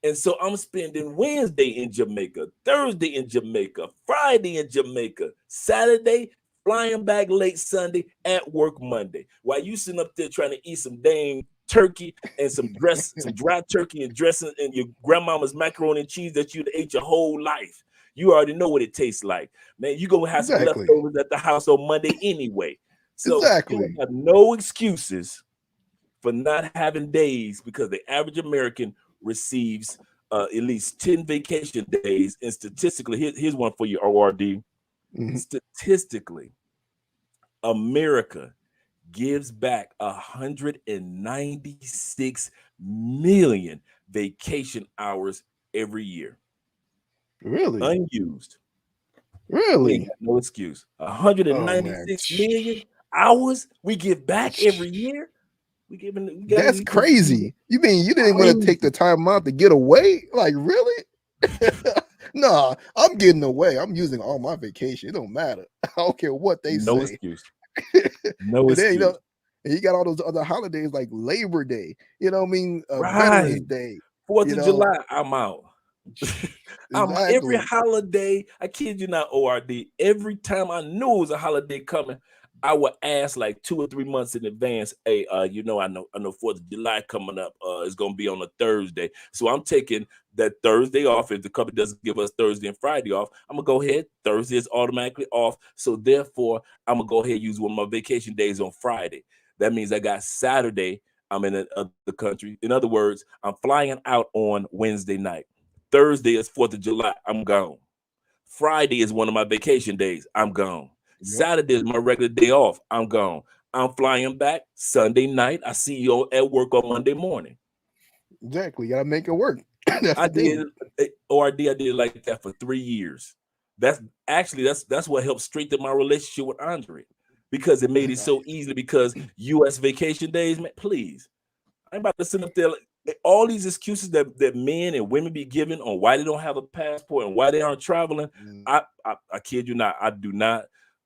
And so I'm spending Wednesday in Jamaica, Thursday in Jamaica, Friday in Jamaica, Saturday flying back late Sunday, at work Monday. While you sitting up there trying to eat some dang turkey and some dry turkey and dressing and your grandmama's macaroni and cheese that you'd ate your whole life. You already know what it tastes like. Man, you're going to have some leftovers at the house on Monday anyway. So you have no excuses for not having days, because the average American receives at least 10 vacation days. And statistically, here's one for you, ORD. Statistically, America gives back 196 million vacation hours every year. Really? Unused. Really? No excuse. 196 million hours we give back every year. That's crazy. You mean you didn't want to take the time out to get away? Like, really? No, I'm getting away. I'm using all my vacation. It don't matter. I don't care what they say. No excuse. No excuse. Then, you got all those other holidays like Labor Day. You know what I mean? Veterans Day. 4th of July, I'm out. Every holiday, I kid you not, ORD, every time I knew it was a holiday coming, I would ask like 2 or 3 months in advance, hey, I know 4th of July coming up, is going to be on a Thursday. So I'm taking that Thursday off. If the company doesn't give us Thursday and Friday off, I'm going to go ahead. Thursday is automatically off. So therefore, I'm going to go ahead and use one of my vacation days on Friday. That means I got Saturday, I'm in the country. In other words, I'm flying out on Wednesday night. Thursday is 4th of July, I'm gone. Friday is one of my vacation days, I'm gone. Saturday is my regular day off, I'm gone. I'm flying back Sunday night. I see you at work on Monday morning. Exactly, you gotta make it work. I did it like that for 3 years. That's what helped strengthen my relationship with Andre, because it made it so easy. Because U.S. vacation days, man, please, I ain't about to sit up there all these excuses that men and women be giving on why they don't have a passport and why they aren't traveling. I kid you not, I do not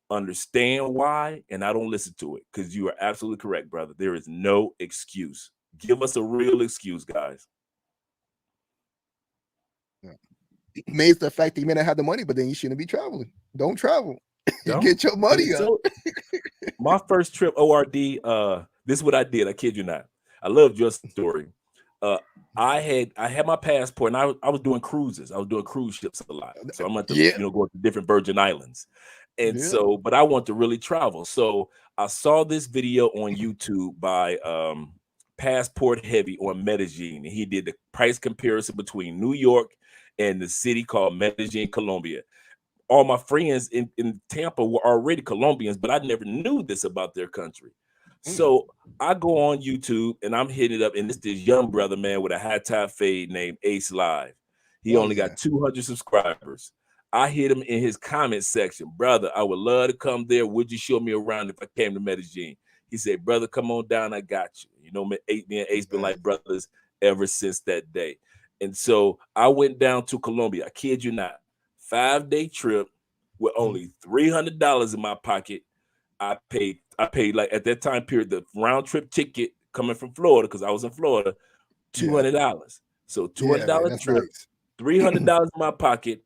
understand why, and I don't listen to it, because you are absolutely correct, brother. There is no excuse. Give us a real excuse, guys. Maybe it's the fact that you may not have the money, but then you shouldn't be traveling. Don't travel. Get your money up. My first trip, ORD, this is what I did. I kid you not. I loved your story. I had my passport, and I was doing cruises. I was doing cruise ships a lot. So I'm going to go to different Virgin Islands. And so, but I want to really travel. So I saw this video on YouTube by Passport Heavy on Medellin, and he did the price comparison between New York and the city called Medellin, Colombia. All my friends in Tampa were already Colombians, but I never knew this about their country. So I go on YouTube and I'm hitting it up, and it's this young brother, man, with a high top fade named Ace Live. He only got 200 subscribers. I hit him in his comment section, brother, I would love to come there. Would you show me around if I came to Medellin? He said, brother, come on down. I got you. You know, me and Ace been like brothers ever since that day. And so I went down to Colombia. I kid you not. 5-day trip with only $300 in my pocket. I paid like at that time period, the round trip ticket coming from Florida, because I was in Florida, $200. So $200 trip, nice. $300 in my pocket.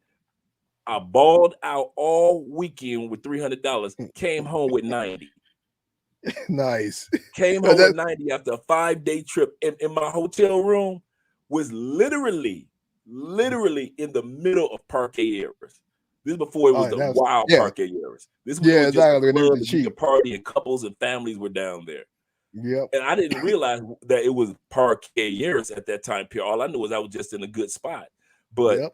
I balled out all weekend with $300. Came home with 90. Nice. Came home with 90 after a 5-day trip. And my hotel room was literally in the middle of parquet areas. This is before it was the wild parquet areas. This was exactly. Just a party, and couples and families were down there. Yep. And I didn't realize that it was parquet areas at that time period. All I knew was I was just in a good spot, but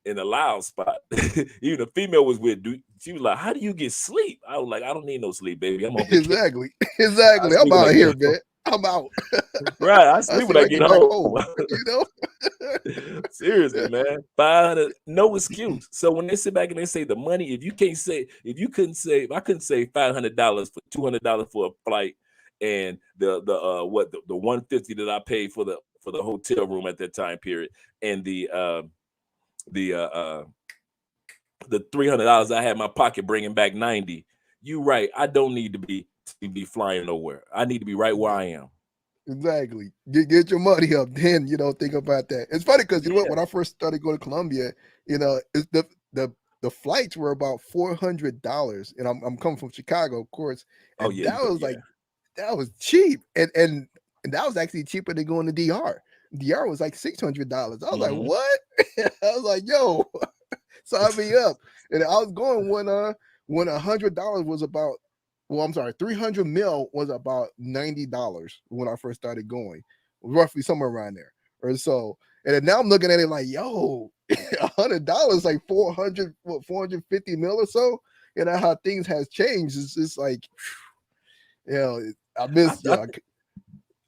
in a loud spot. Even the female was with. She was like, "How do you get sleep?" I was like, "I don't need no sleep, baby. I'm on vacation." Exactly. I'm out here, man. I'm out. Right. I sleep when I get home. You know? Seriously, man. 500, no excuse. So when they sit back and they say the money, if I couldn't say $500 for $200 for a flight, and the $150 that I paid for the hotel room at that time period, and the $300 I had in my pocket bringing back 90. You right. I don't need to be flying nowhere. I need to be right where I am. Exactly. Get your money up. Then, think about that. It's funny because you know what? When I first started going to Colombia, it's the flights were about $400, and I'm coming from Chicago, of course. And that was cheap, and that was actually cheaper than going to DR. DR was like $600. I was like, what? I was like, yo, sign me up. And I was going when $100 was about. Well, I'm sorry, 300 mil was about $90 when I first started going, roughly somewhere around there. Or so, and then now I'm looking at it like, yo, $100 like 450 mil or so. You know how things has changed. It's just like, I miss.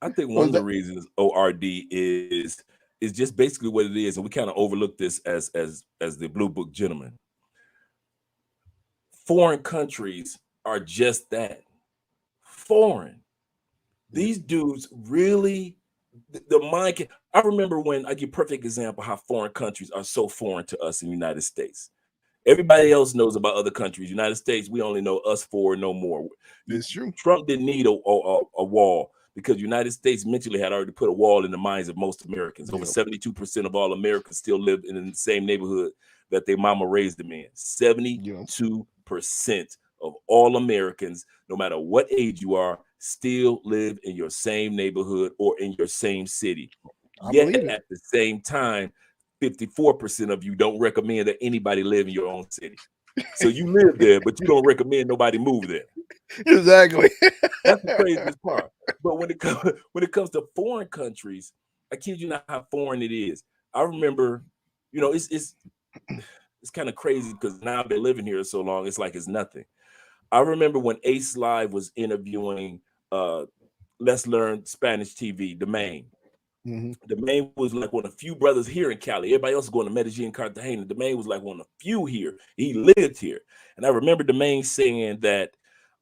I think one of the reasons ORD is just basically what it is, and we kind of overlook this as the Blue Book gentleman. Foreign countries are just that, foreign. These dudes really, the mind can. I remember when I give perfect example how foreign countries are so foreign to us in the United States. Everybody else knows about other countries. United States, we only know us four, no more. It's true. Trump didn't need a wall, because the United States mentally had already put a wall in the minds of most Americans. Over 72% of all Americans still live in the same neighborhood that their mama raised them in. 72% of all Americans, no matter what age you are, still live in your same neighborhood or in your same city. Yet at the same time, 54% of you don't recommend that anybody live in your own city. So you live there, but you don't recommend nobody move there. Exactly. That's the craziest part. But when it comes to foreign countries, I kid you not how foreign it is. I remember, it's kind of crazy because now I've been living here so long, it's like it's nothing. I remember when Ace Live was interviewing Let's Learn Spanish TV, Domain. Domain was like one of the few brothers here in Cali. Everybody else was going to Medellin, Cartagena. Domain was like one of the few here. He lived here. And I remember Domain saying that,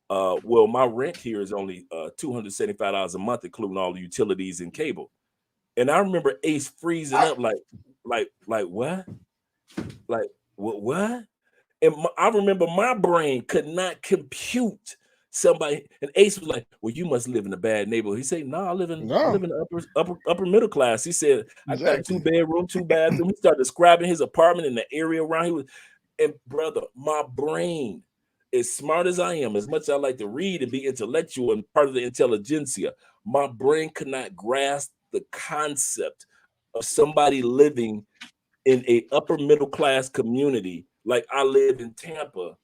well, my rent here is only $275 a month, including all the utilities and cable. And I remember Ace freezing up like what? Like, what? And I remember my brain could not compute somebody. And Ace was like, "Well, you must live in a bad neighborhood." He said, "No, I live in the upper middle class." He said, "I got a 2-bedroom, 2-bathroom." He started describing his apartment and the area around. And brother, my brain, as smart as I am, as much as I like to read and be intellectual and part of the intelligentsia, my brain could not grasp the concept of somebody living in a upper middle class community like I live in Tampa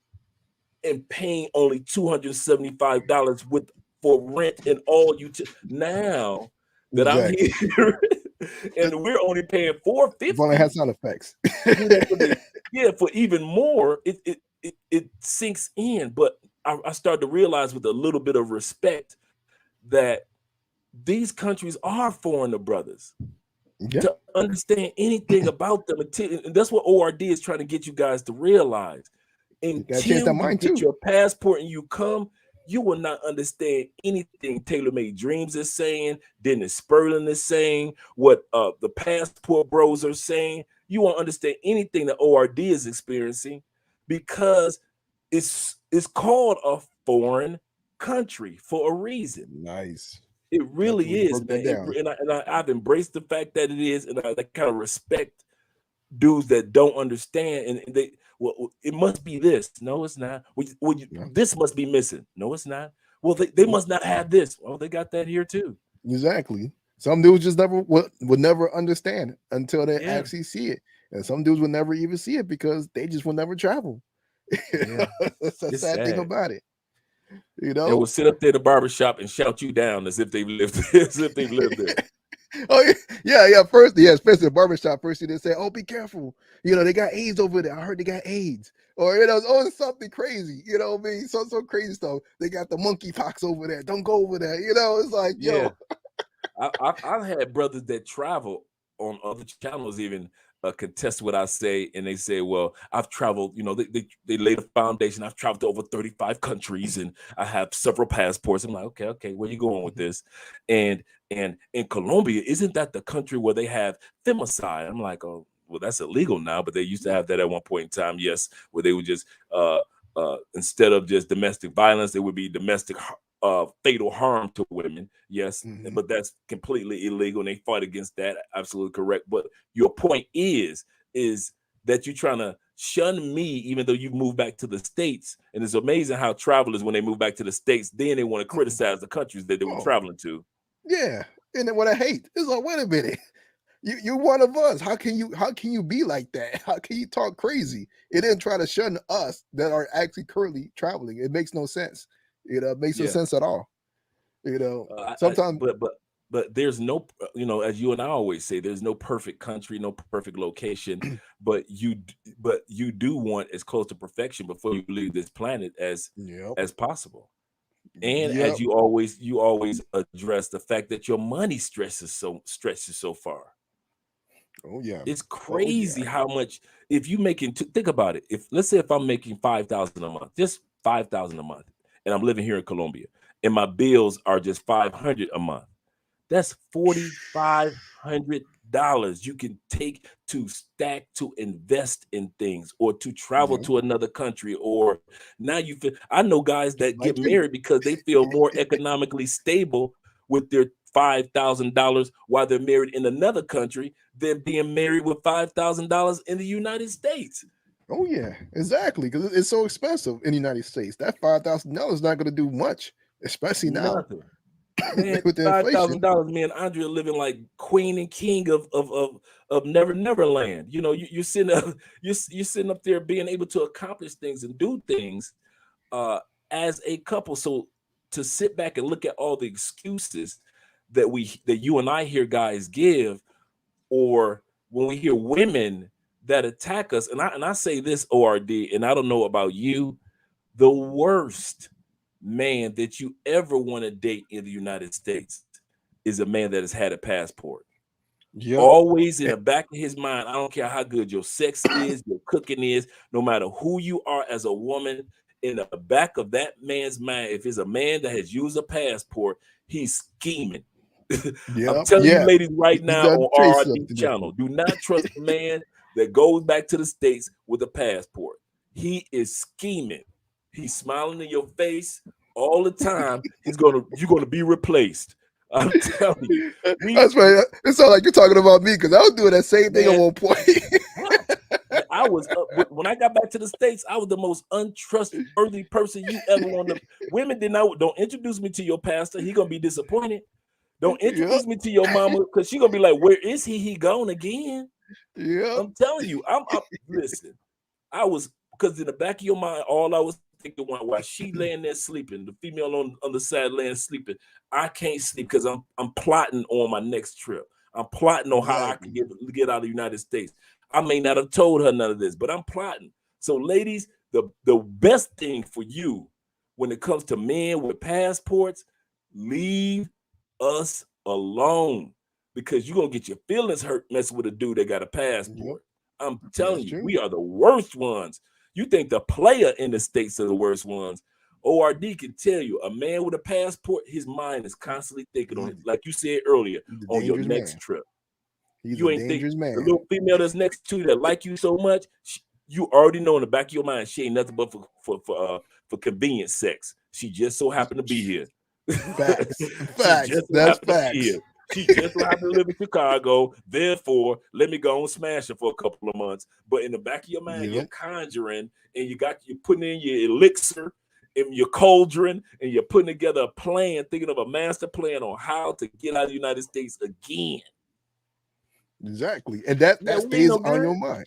and paying only $275 for rent and all now that I'm here, and we're only paying If only it had $450. sound effects. For even more, it sinks in. But I started to realize with a little bit of respect that these countries are foreigner brothers. Yeah. To understand anything about them, and that's what ORD is trying to get you guys to realize. gotta change Until that you mind get too. your passport and you come, you will not understand anything Taylor Made Dreams is saying, Dennis Sperling is saying, what the passport bros are saying. You won't understand anything that ORD is experiencing, because it's called a foreign country for a reason. Nice. It Glad really you is, broke man. that down. I've embraced the fact that it is, and I kind of respect dudes that don't understand, and they, well, it must be this. No, it's not. Yeah. This must be missing. No, it's not. Well, they must not have this. Well, they got that here too. Exactly. Some dudes just never would never understand until they Yeah, actually see it, and some dudes will never even see it because they just will never travel. yeah. That's the It's sad thing sad. about it. You They will know. sit up there at the barbershop and shout you down as if they've lived as if they've lived there. Oh yeah. First, yeah, especially the barbershop. First, they say, "Oh, be careful. You know, they got AIDS over there. I heard they got AIDS." Or it's something crazy. You know what I mean? So crazy stuff. They got the monkeypox over there. Don't go over there. It's like, Yeah. yo. I've had brothers that travel on other channels even contest what I say, and they say, "Well, I've traveled. They laid a foundation. I've traveled to over 35 countries, and I have several passports." I'm like, "Okay, where you going with this?" And in Colombia, isn't that the country where they have femicide? I'm like, "Oh, well, that's illegal now, but they used to have that at one point in time. Yes, where they would just instead of just domestic violence, it would be domestic fatal harm to women." Yes, Mhm. but that's completely illegal, and they fought against that. Absolutely correct. But your point is that you're trying to shun me, even though you've moved back to the States. And it's amazing how travelers, when they move back to the States, then they want to criticize the countries that they were Oh, traveling to. yeah. And then what I hate is like, wait a minute. You're one of us. How can you be like that? How can you talk crazy and then try to shun us that are actually currently traveling? It makes no sense. It makes no Yeah. sense at all. Sometimes But there's no, as you and I always say, there's no perfect country, no perfect location, but you do want as close to perfection before you leave this planet yep. as possible. And as Yep. you always address the fact that your money stretches so far. Oh yeah. It's Oh crazy yeah. how much, if you making, think about it. If, let's say, if I'm making 5,000 a month, just 5,000 a month, and I'm living here in Colombia, and my bills are just 500 a month, that's $4,500 you can take to stack to invest in things, or to travel Yeah. to another country. Or now you feel, I know guys that Mine get too. married because they feel more economically stable with their $5,000 while they're married in another country than being married with $5,000 in the United States. Oh yeah, exactly. Because it's so expensive in the United States. That $5,000 is not going to do much, especially now Nothing. Man, with the inflation. $5,000, me and Andre are living like queen and king of Never Land. You're sitting up, you're sitting up there being able to accomplish things and do things uh as a couple. So to sit back and look at all the excuses that you and I hear guys give, or when we hear women that attack us, and I say this, ORD, and I don't know about you, the worst man that you ever want to date in the United States is a man that has had a passport. Yep. Always in the back of his mind, I don't care how good your sex is, your cooking is, no matter who you are as a woman, in the back of that man's mind, if it's a man that has used a passport, he's scheming. I'm Yep. telling you, Yeah. ladies, right He's now got to on chase RRD something channel, different. do not trust a man that goes back to the States with a passport. He is scheming. He's smiling in your face all the time. You're gonna be replaced. I'm telling you. That's right. It sounds like you're talking about me because I was doing that same thing at Man, one point. what? Man, I was when I got back to the States, I was the most untrustworthy person you ever want to. Women did not, don't introduce me to your pastor. He gonna be disappointed. Don't Yep. introduce me to your mama, because she gonna be like, "Where is he? He gone again." Yep. I'm telling you, listen. I was, because in the back of your mind, all I was thinking, while she laying there sleeping, the female on the side laying sleeping, I can't sleep because I'm plotting on my next trip. I'm plotting on how I can get out of the United States. I may not have told her none of this, but I'm plotting. So ladies, the best thing for you when it comes to men with passports, leave us alone, because you're gonna get your feelings hurt messing with a dude that got a passport. I'm telling you, we are the worst ones. You think the player in the States are the worst ones. ORD can tell you, a man with a passport, his mind is constantly thinking on it, like you said earlier, on your next trip. You ain't thinking the little female that's next to you that like you so much, you already know in the back of your mind she ain't nothing but for convenient sex. She just so happened to be here. Facts. That's facts. She just so happened to live in Chicago. Therefore, let me go and smash her for a couple of months. But in the back of your mind, you're conjuring, and you're putting in your elixir and your cauldron, and you're putting together a plan, thinking of a master plan on how to get out of the United States again. Exactly. And that stays on your mind.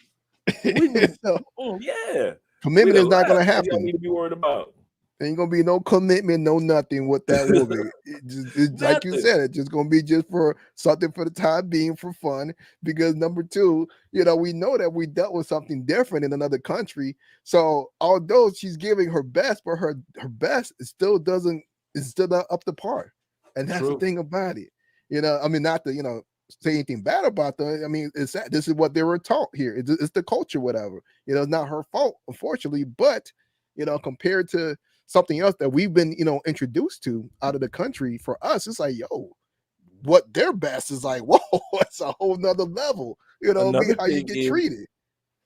Commitment is not going to happen. You need to be worried about. Ain't gonna be no commitment, no nothing with that woman. It's like you said, it's just gonna be just for something for the time being, for fun. Because number two, we know that we dealt with something different in another country. So although she's giving her best, but her best is still not up to par. And that's the thing about it. I mean, not to say anything bad about them. I mean, this is what they were taught here. It's the culture, whatever. It's not her fault, unfortunately, but compared to something else that we've been, introduced to out of the country, for us, it's like, what their best is like, whoa, it's a whole nother level. How you get treated.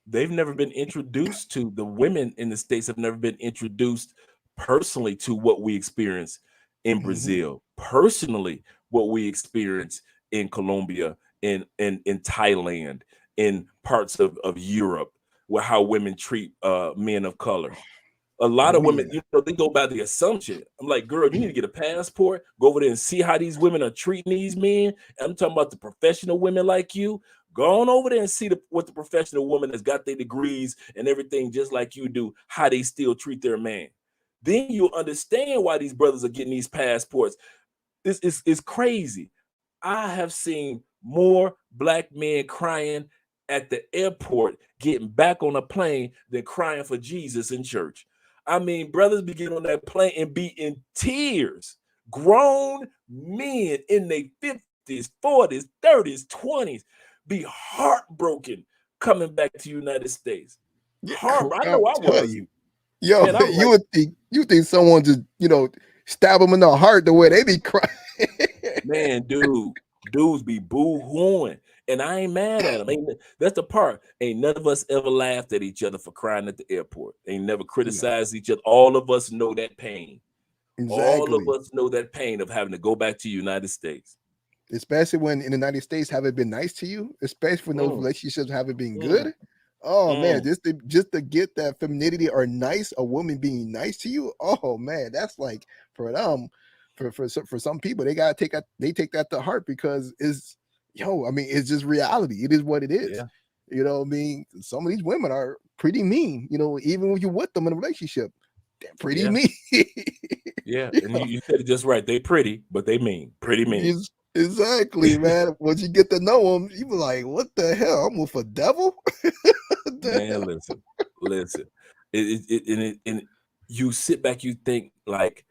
They've never been introduced to, the women in the States have never been introduced personally to what we experience in Brazil, personally, what we experience in Colombia, in Thailand, in parts of Europe, where how women treat men of color. A lot of women, they go by the assumption. I'm like, girl, you need to get a passport, go over there and see how these women are treating these men. And I'm talking about the professional women like you. Go on over there and see what the professional woman that's got their degrees and everything just like you do, how they still treat their man. Then you'll understand why these brothers are getting these passports. This is crazy. I have seen more black men crying at the airport getting back on a plane than crying for Jesus in church. I mean, brothers be getting on that plane and be in tears. Grown men in their 50s, 40s, 30s, 20s be heartbroken coming back to the United States. I know I was. Man, you think someone just stab them in the heart the way they be crying. Man, dudes be boo-hooing. And I ain't mad at them. That's the part. Ain't none of us ever laughed at each other for crying at the airport. Ain't never criticized each other. All of us know that pain. Exactly. All of us know that pain of having to go back to the United States. Especially when in the United States haven't been nice to you, especially when those relationships haven't been good. Oh man, just to get that femininity or nice, a woman being nice to you. Oh man, that's like for them, for some people, they take that to heart, because it's just reality. It is what it is. Some of these women are pretty mean, even when you're with them in a relationship, they're pretty mean. And you said it just right. They pretty, but they mean. Pretty mean. Exactly, man. Once you get to know them, you be like, what the hell? I'm with a devil? Man, listen. And you sit back, you think like,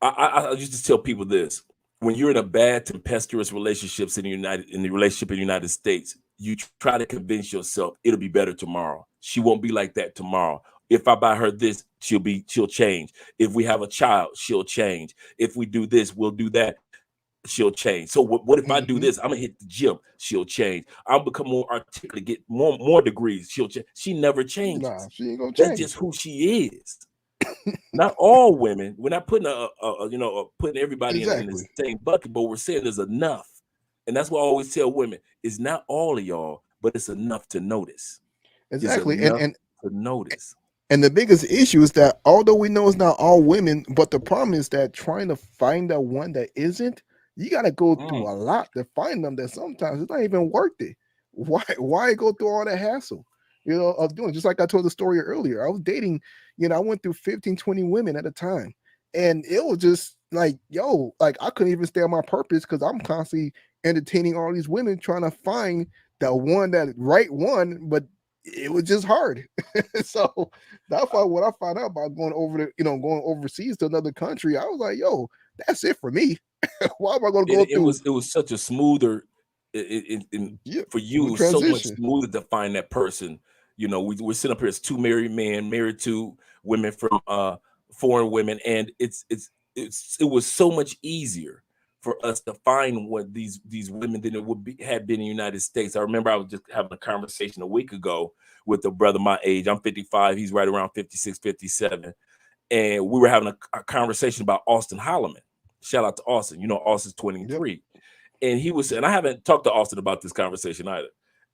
I used to tell people this. When you're in a bad, tempestuous relationships in the relationship in the United States, you try to convince yourself it'll be better tomorrow. She won't be like that tomorrow. If I buy her this, she'll change. If we have a child, she'll change. If we do this, we'll do that, she'll change. So what if I do this? I'm gonna hit the gym, she'll change. I'll become more articulate, get more degrees, she'll change. She never changes. Nah, she ain't gonna change. That's just who she is. Not all women. We're not putting putting everybody in the same bucket, but we're saying there's enough. And that's why I always tell women, it's not all of y'all, but it's enough to notice. Exactly. And to notice. And the biggest issue is that although we know it's not all women, but the problem is that trying to find that one that isn't, you got to go through a lot to find them, that sometimes it's not even worth it. Why go through all that hassle, of doing, just like I told the story earlier. I was dating, I went through 15, 20 women at a time, and it was just, like, yo, like I couldn't even stay on my purpose because I'm constantly entertaining all these women trying to find that one, that right one, but it was just hard. So that's why when I found out about going over to, going overseas to another country, I was like, yo, that's it for me. Why am I going to go It through? was such a smoother, Yeah, for you, it smooth was so much transition. smoother to find that person. We're sitting up here as two married men, married to women from foreign women, and it was so much easier for us to find what these women than it would be had been in the United States. I remember I was just having a conversation a week ago with a brother my age. I'm 55, he's right around 56, 57. And we were having a conversation about Austin Holloman. Shout out to Austin. Austin's Yep. 23. And he was, and I haven't talked to Austin about this conversation either.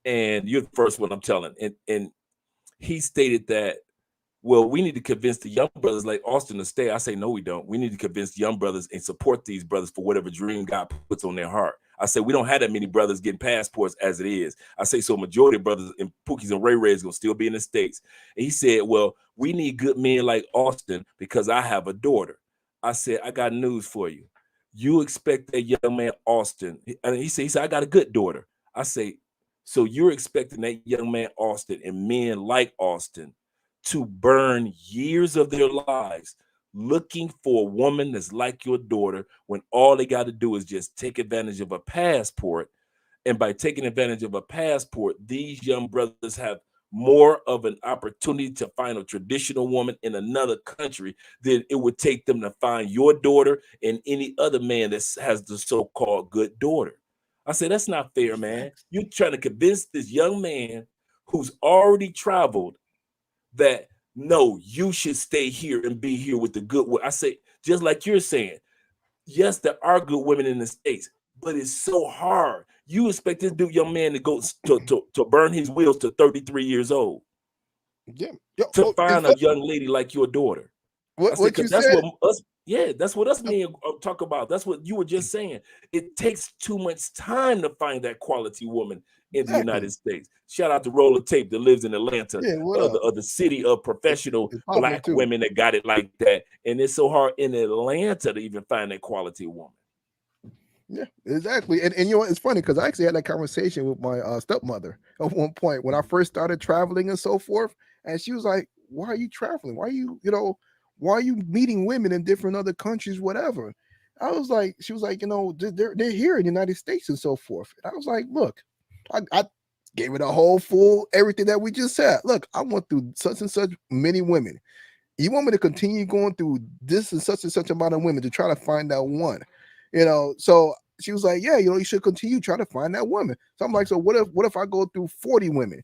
And you're the first one I'm telling. And he stated that, well, we need to convince the young brothers like Austin to stay. I say, no, we don't. We need to convince young brothers and support these brothers for whatever dream God puts on their heart. I say, we don't have that many brothers getting passports as it is. I say, so majority of brothers and Pookies and Ray Rays going to still be in the States. And he said, well, we need good men like Austin because I have a daughter. I said, I got news for you. You expect that young man, Austin. And he said, I got a good daughter. I say, so you're expecting that young man, Austin, and men like Austin to burn years of their lives looking for a woman that's like your daughter when all they got to do is just take advantage of a passport. And by taking advantage of a passport, these young brothers have more of an opportunity to find a traditional woman in another country than it would take them to find your daughter and any other man that has the so-called good daughter. I say, that's not fair, man. Facts. You're trying to convince this young man who's already traveled that no, you should stay here and be here with the good. I say, just like you're saying, yes, there are good women in the States, but it's so hard. You expect this dude, young man, to go to burn his wheels to 33 years old Yeah. Yo, to oh, find a young lady like your daughter. I said, what you because that's said. what us, yeah, that's what us men talk about. That's what you were just saying. It takes too much time to find that quality woman in the Exactly. United States. Shout out to Roller Tape that lives in Atlanta, Yeah. What up? the city of professional It's popping Black too. women that got it like that. And it's so hard in Atlanta to even find that quality woman. Yeah, exactly. And you know what? It's funny because I actually had that conversation with my stepmother at one point when I first started traveling and so forth. And she was like, why are you traveling? Why are why are you meeting women in different other countries, whatever? I was like, she was like, they're here in the United States and so forth. And I was like, look, I gave it a whole full everything that we just said. Look, I went through such and such many women. You want me to continue going through this and such amount of women to try to find that one? So she was like, yeah, you should continue trying to find that woman. So I'm like, so what if I go through 40 women?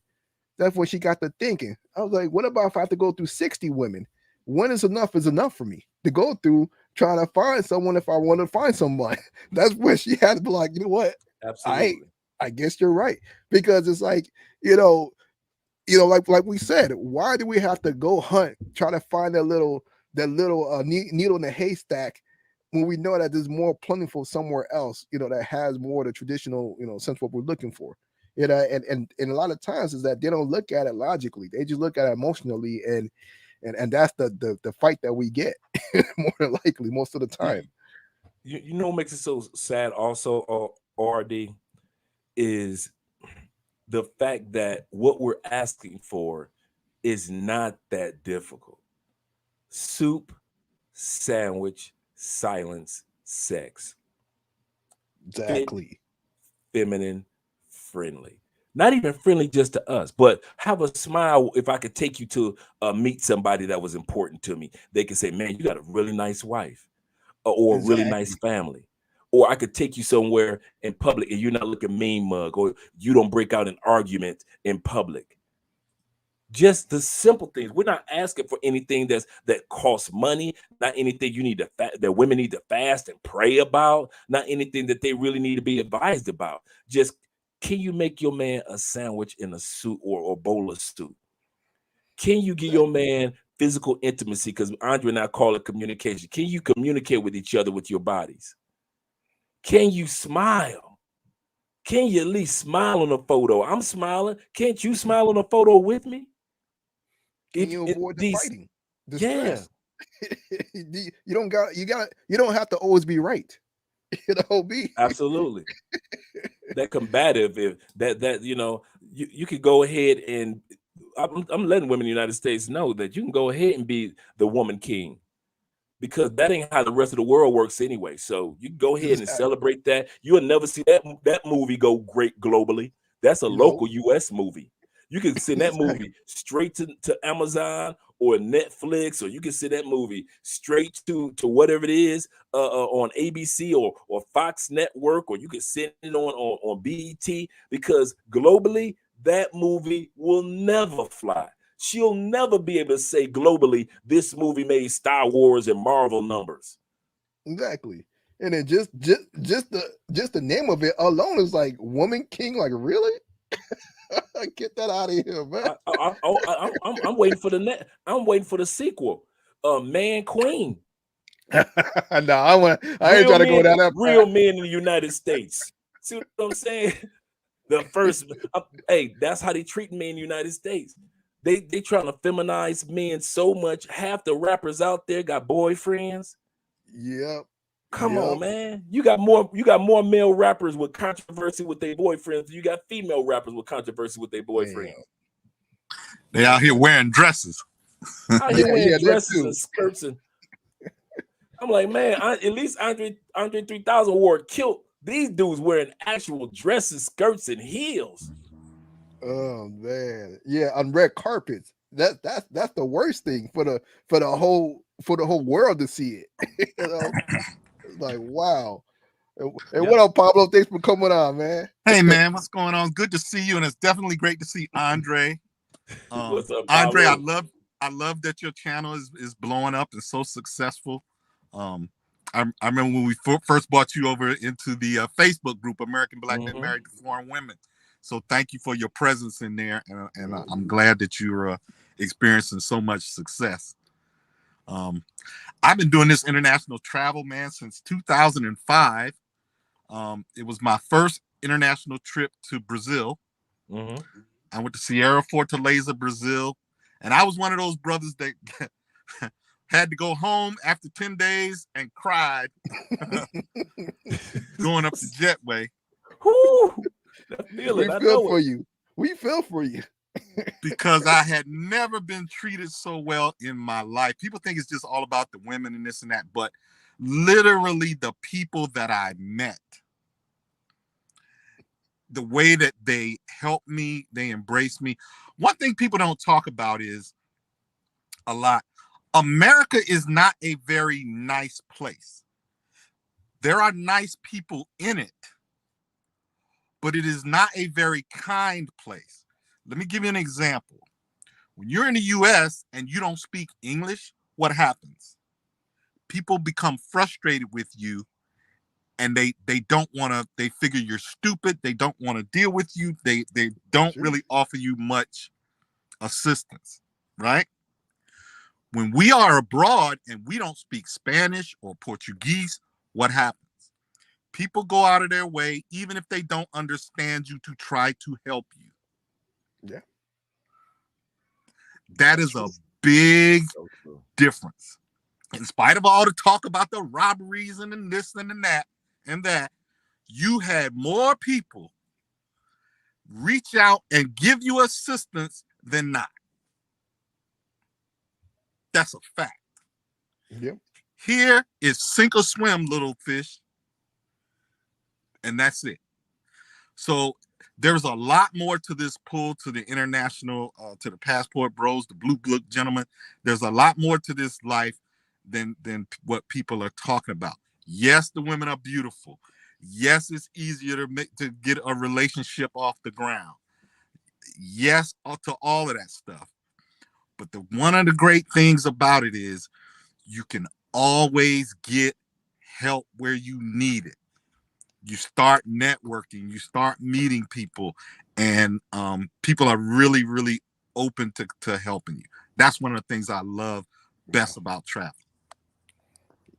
That's what she got to thinking. I was like, what about if I have to go through 60 women? One is enough for me to go through trying to find someone if I want to find someone. That's where she had to be like, you know what? I Absolutely. I guess you're right. Because it's like, like we said, why do we have to go hunt, try to find that little needle in the haystack when we know that there's more plentiful somewhere else, that has more of the traditional, sense what we're looking for. And a lot of times is that they don't look at it logically. They just look at it emotionally, and that's the fight that we get more than likely most of the time. You know what makes it so sad also, RD, is the fact that what we're asking for is not that difficult. Soup, sandwich, silence, sex. Fit, Exactly. feminine, friendly. Not even friendly just to us, but have a smile. If I could take you to meet somebody that was important to me, they could say, man, you got a really nice wife or a really nice Exactly. family. Or I could take you somewhere in public and you're not looking mean mug, or you don't break out an argument in public. Just the simple things. We're not asking for anything that costs money, not anything you need to that women need to fast and pray about, not anything that they really need to be advised about. Just, can you make your man a sandwich in a soup or a bowl of soup? Can you give your Exactly. man physical intimacy? Because Andre and I call it communication. Can you communicate with each other with your bodies? Can you smile? Can you at least smile on a photo? I'm smiling. Can't you smile on a photo with me? Can If you it, avoid the these, fighting, the yeah, stress? You don't have to always be right. Be absolutely. That combative, if that you could go ahead and I'm letting women in the United States know that you can go ahead and be the woman king, because that ain't how the rest of the world works anyway. So you can go ahead and exactly. celebrate that. You'll never see that movie go great globally. That's a local US movie. You can send that Exactly. movie straight to Amazon or Netflix, or you can send that movie straight to whatever it is on ABC or Fox Network, or you can send it on BET, because globally that movie will never fly. She'll never be able to say globally, this movie made Star Wars and Marvel numbers. Exactly. And then just the name of it alone is like Woman King. Like, really? Get that out of here, man. I'm waiting for I'm waiting for the sequel. Man Queen. No, I ain't trying to go down that real men in the United States. See what I'm saying? The first, hey, that's how they treat men in the United States. They trying to feminize men so much. Half the rappers out there got boyfriends. Yep. Come on, man. You got more male rappers with controversy with their boyfriends. You got female rappers with controversy with their boyfriends. They out here wearing dresses. Out here wearing dresses and skirts, and I'm like, man, at least Andre 3000 wore a kilt. These dudes wearing actual dresses, skirts, and heels. Oh man, yeah, on red carpets. That's the worst thing for the whole world to see it. It's like, wow. And what up, Pablo? Thanks for coming on, man. Hey man, what's going on? Good to see you, and it's definitely great to see Andre. What's up, Andre? Pablo? I love that your channel is blowing up and so successful. I remember when we first brought you over into the Facebook group, American Black Men Married to Foreign Women. So thank you for your presence in there, and I'm glad that you're experiencing so much success. I've been doing this international travel, man, since 2005. It was my first international trip to Brazil. I went to Sierra Fortaleza, Brazil, and I was one of those brothers that had to go home after 10 days and cried going up the jetway. We feel for you. We feel for you. Because I had never been treated so well in my life. People think it's just all about the women and this and that, but literally the people that I met, the way that they helped me, they embraced me. One thing people don't talk about is a lot. America is not a very nice place. There are nice people in it, but it is not a very kind place. Let me give you an example. When you're in the US and you don't speak English, what happens? People become frustrated with you, and they don't want to, they figure you're stupid. They don't want to deal with you. They don't really offer you much assistance, right? When we are abroad and we don't speak Spanish or Portuguese, what happens? People go out of their way, even if they don't understand you, to try to help you. Yeah. That is a big difference. In spite of all the talk about the robberies and this and that, you had more people reach out and give you assistance than not. That's a fact. Yep. Here is sink or swim, little fish. And that's it. So there's a lot more to this pull to the international, to the passport bros, the blue book gentlemen. There's a lot more to this life than what people are talking about. Yes, the women are beautiful. Yes, it's easier to get a relationship off the ground. Yes, to all of that stuff. But one of the great things about it is you can always get help where you need it. You start networking, you start meeting people, and people are really, really open to helping you. That's one of the things I love best about travel.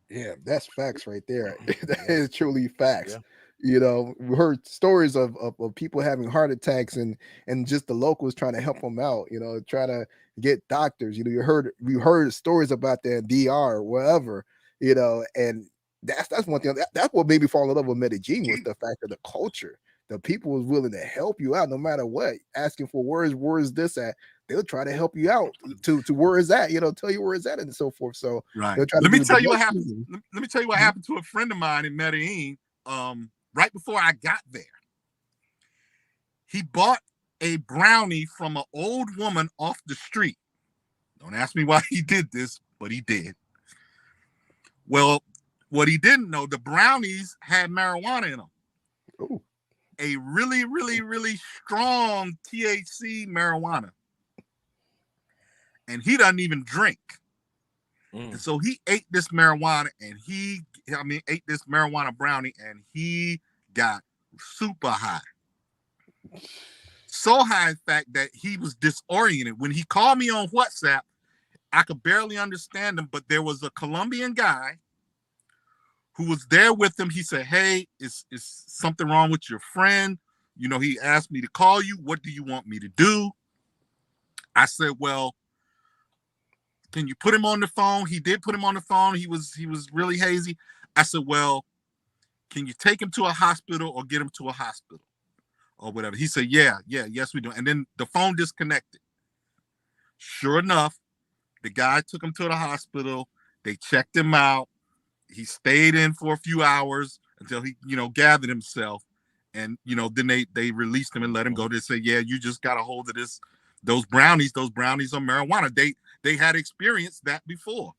Yeah, that's facts right there. That is truly facts. Yeah. You know, we heard stories of people having heart attacks and just the locals trying to help them out, you know, try to get doctors. You know, you heard stories about that in DR or wherever, you know, and that's one thing. That's what made me fall in love with Medellin, was the fact of the culture. The people was willing to help you out no matter what, asking for where is this at? They'll try to help you out to where is that, you know, tell you where is that and so forth. So right. they'll try Let to me tell you what happened. Let me tell you what Mhm. happened to a friend of mine in Medellin. Right before I got there, he bought a brownie from an old woman off the street. Don't ask me why he did this, but he did. Well, what he didn't know, the brownies had marijuana in them. Ooh. A really, really, really strong THC marijuana. And he doesn't even drink. And so he ate this marijuana and ate this marijuana brownie and he got super high. So high, in fact, that he was disoriented. When he called me on WhatsApp, I could barely understand him, but there was a Colombian guy who was there with him. He said, hey, is something wrong with your friend? You know, he asked me to call you. What do you want me to do? I said, well, can you put him on the phone? He did put him on the phone. He was really hazy. I said, well, can you take him to a hospital or get him to a hospital or whatever? He said, yes, we do. And then the phone disconnected. Sure enough, the guy took him to the hospital. They checked him out. He stayed in for a few hours until he, you know, gathered himself. And, you know, then they released him and let him go. They said, yeah, you just got a hold of this. Those brownies are marijuana. They had experienced that before.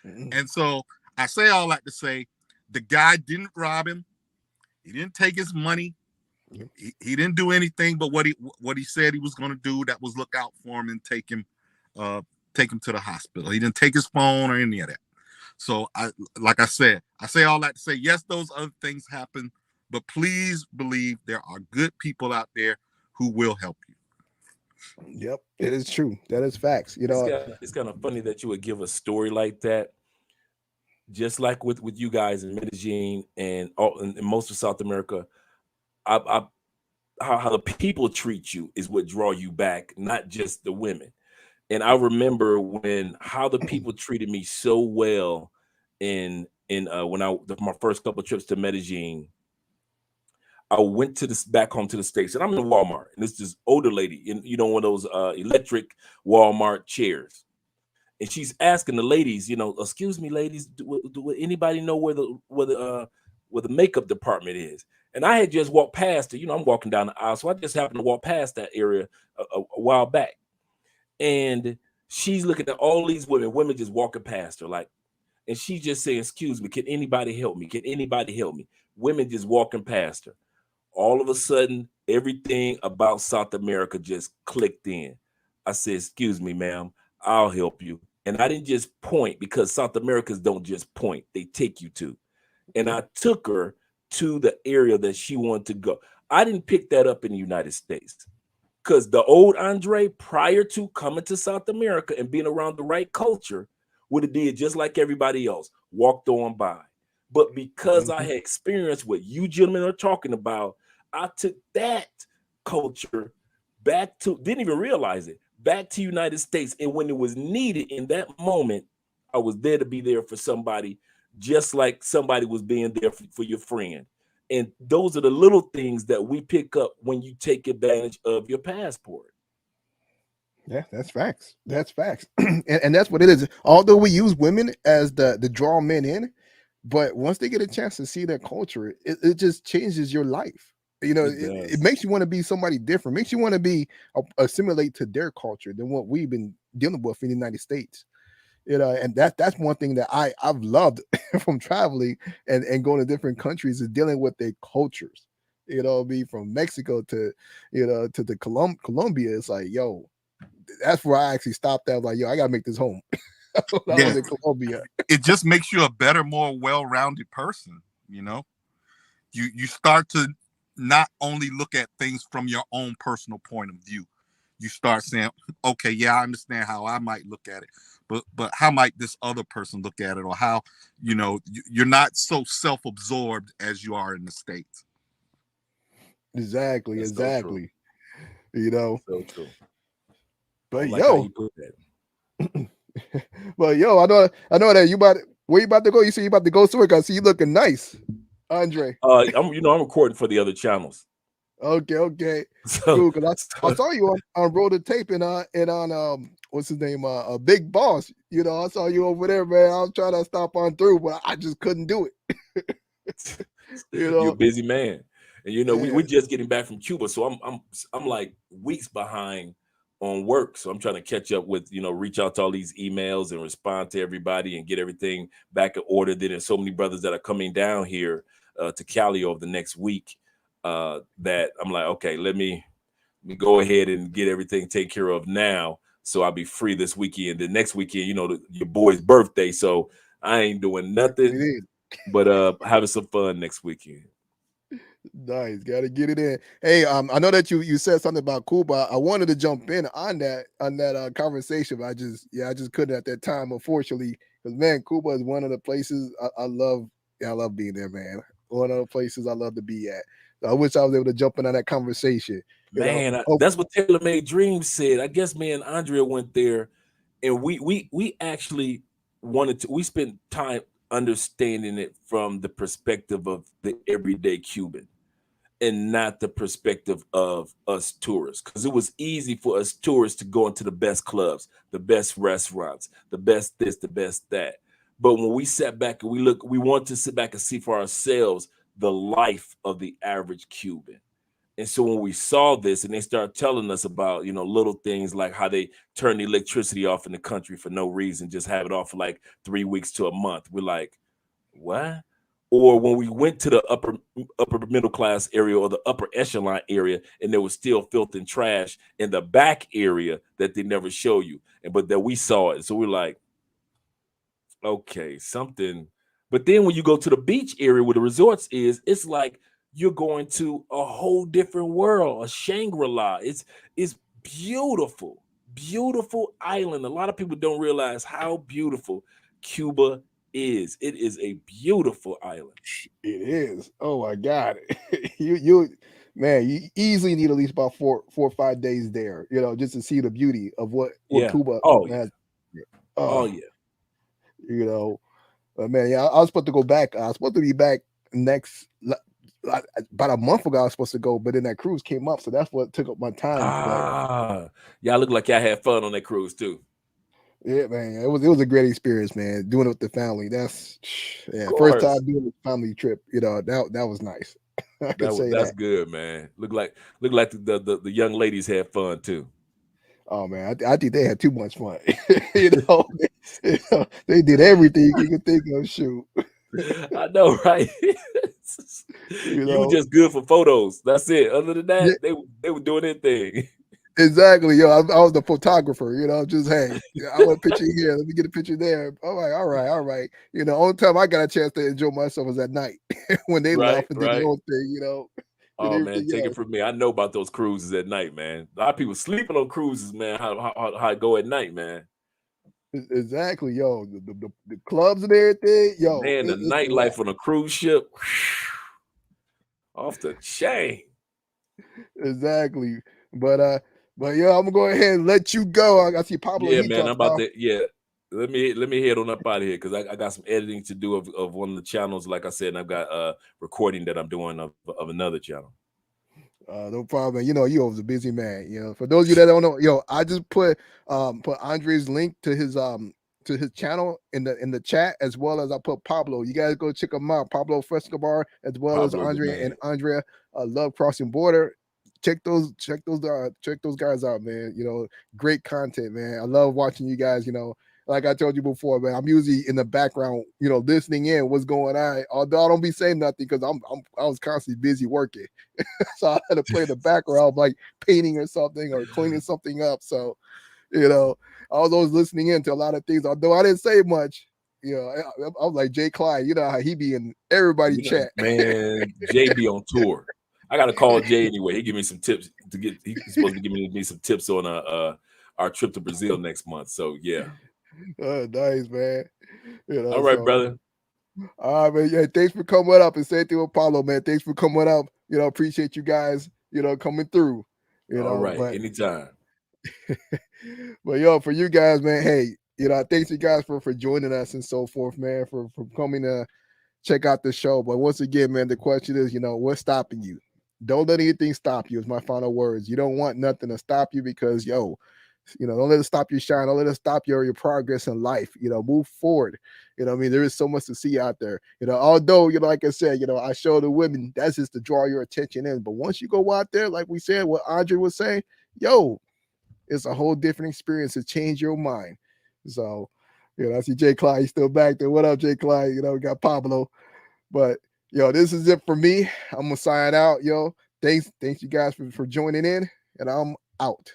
Mm-hmm. And so I say all that to say, the guy didn't rob him. He didn't take his money. He didn't do anything but what he said he was going to do. That was look out for him and take him to the hospital. He didn't take his phone or any of that. So I say all that to say, yes, those other things happen, but please believe there are good people out there who will help you. Yep, it is true. That is facts. You know, it's kind of funny that you would give a story like that. Just like with you guys in Medellin and most of South America, how the people treat you is what draw you back, not just the women. And I remember how the people treated me so well when my first couple of trips to Medellin. I went back home to the States, and I'm in Walmart, and this older lady in one of those electric Walmart chairs, and she's asking the ladies, excuse me, ladies, do anybody know where the makeup department is? And I had just walked past it. I'm walking down the aisle, so I just happened to walk past that area a while back, and she's looking at all these women just walking past her, like, and she's just saying, excuse me, can anybody help me? Can anybody help me? Women just walking past her. All of a sudden, everything about South America just clicked in. I said, excuse me, ma'am, I'll help you. And I didn't just point, because South Americans don't just point, they take you to. And I took her to the area that she wanted to go. I didn't pick that up in the United States, because the old Andre, prior to coming to South America and being around the right culture, would have did just like everybody else, walked on by. But because I had experienced what you gentlemen are talking about, I took that culture back to, didn't even realize it, back to United States. And when it was needed in that moment, I was there to be there for somebody, just like somebody was being there for your friend. And those are the little things that we pick up when you take advantage of your passport. Yeah, that's facts. That's facts. and that's what it is. Although we use women as the draw men in, but once they get a chance to see their culture, it just changes your life. It makes you want to be somebody different, makes you want to be assimilate to their culture than what we've been dealing with in the United States. And that's one thing that I've loved from traveling and going to different countries, is dealing with their cultures. Be from Mexico to to the Colombia. It's like, yo, that's where I actually stopped at. I was like, yo, I gotta make this home. I was in Colombia. It just makes you a better, more well-rounded person. You start to not only look at things from your own personal point of view. You start saying, okay, yeah, I understand how I might look at it, but how might this other person look at it? Or how, you're not so self-absorbed as you are in the States. Exactly. That's exactly. So true. So true. But like how yo, you put that. but yo, I know that you about where you about to go. You say you about to go somewhere. I see you looking nice, Andre. I'm recording for the other channels. Okay, So, cool. Cause I saw you on Roll the Tape and on what's his name, Big Boss. You know, I saw you over there, man. I was trying to stop on through, but I just couldn't do it. You you're a know, busy man, and we're yeah. just getting back from Cuba, so I'm like weeks behind on work. So I'm trying to catch up with reach out to all these emails and respond to everybody and get everything back in order. Then there's so many brothers that are coming down here to Cali over the next week that I'm like, okay, let me go ahead and get everything taken care of now, so I'll be free this weekend. The next weekend, your boy's birthday, so I ain't doing nothing but having some fun next weekend. Nice, gotta get it in. Hey, I know that you said something about Cuba. I wanted to jump in on that conversation, but I just couldn't at that time, unfortunately. Because man, Cuba is one of the places I love. Yeah, I love being there, man. One of the places I love to be at. So I wish I was able to jump in on that conversation. Man, that's what Taylor Made Dreams said. I guess me and Andrea went there, and we actually we spent time understanding it from the perspective of the everyday Cuban, and not the perspective of us tourists, because it was easy for us tourists to go into the best clubs, the best restaurants, the best this, the best that. But when we sat back and we want to sit back and see for ourselves the life of the average Cuban. And so when we saw this and they started telling us about, little things like how they turn the electricity off in the country for no reason, just have it off for like 3 weeks to a month. We're like, what? Or when we went to the upper middle class area or the upper echelon area, and there was still filth and trash in the back area that they never show you, but that we saw it. So we're like, okay, something. But then when you go to the beach area where the resorts is, it's like you're going to a whole different world, a Shangri-La. It's beautiful, beautiful island. A lot of people don't realize how beautiful Cuba is. It is a beautiful island. It is. Oh my God. you man, you easily need at least about 4 or 5 days there, just to see the beauty of what Yeah. Cuba Oh has. yeah. Oh yeah. Man, yeah, I was supposed to go back. I was supposed to be back about a month ago. I was supposed to go, but then that cruise came up, so that's what took up my time. But y'all look like y'all had fun on that cruise too. yeah, man, it was a great experience, man. Doing it with the family. That's first time doing a family trip. That was nice. I can say that's that. good, man. Look like the young ladies had fun too. Oh man, I think they had too much fun. They did everything you could think of. Shoot. I know, right? You were just good for photos. That's it. Other than that, they were doing their thing. Exactly, I was the photographer. Just hey, I want a picture here. Let me get a picture there. I'm like, all right. Only time I got a chance to enjoy myself was at night when they left and did their own thing. Oh man, take it from me. I know about those cruises at night, man. A lot of people sleeping on cruises, man. How it go at night, man. Exactly, the clubs and everything, Man, the nightlife on a cruise ship, off the chain. Exactly, but I'm gonna go ahead and let you go. I see Pablo. Yeah, man, I'm about to. Yeah, let me head on up out of here because I got some editing to do of one of the channels. Like I said, and I've got recording that I'm doing of another channel. No problem. You was a busy man. For those of you that don't know, I just put Andre's link to his channel in the chat, as well as I put Pablo. You guys go check him out, Pablo Frescobar, as well as Andre and Andrea. Love Crossing Border. Check those guys out, man. Great content, man. I love watching you guys. Like I told you before, man, I'm usually in the background, listening in what's going on. Although I don't be saying nothing because I was constantly busy working, so I had to play the background, like painting or something or cleaning something up. So, I was always listening in to a lot of things. Although I didn't say much, I was like Jay Clyde. You know how he be in everybody chat. Man, Jay be on tour. I gotta call Jay anyway. He give me some tips he's supposed to be giving me some tips on our trip to Brazil next month. So yeah. Nice, man. All right, brother. All right, man. Yeah, thanks for coming up and saying to Apollo, man. Thanks for coming up. Appreciate you guys, coming through. All right, anytime. But yo, for you guys, man, hey, thanks you guys for joining us and so forth, man, for coming to check out the show. But once again, man, the question is, what's stopping you? Don't let anything stop you, is my final words. You don't want nothing to stop you because, don't let it stop your shine. Don't let it stop your progress in life. Move forward. I mean, there is so much to see out there. Although, like I said, I show the women, that's just to draw your attention in. But once you go out there, like we said, what Andre was saying, it's a whole different experience to change your mind. So, I see Jay Clyde, he's still back there. What up, Jay Clyde? We got Pablo. But, this is it for me. I'm going to sign out, Thanks you guys for joining in, and I'm out.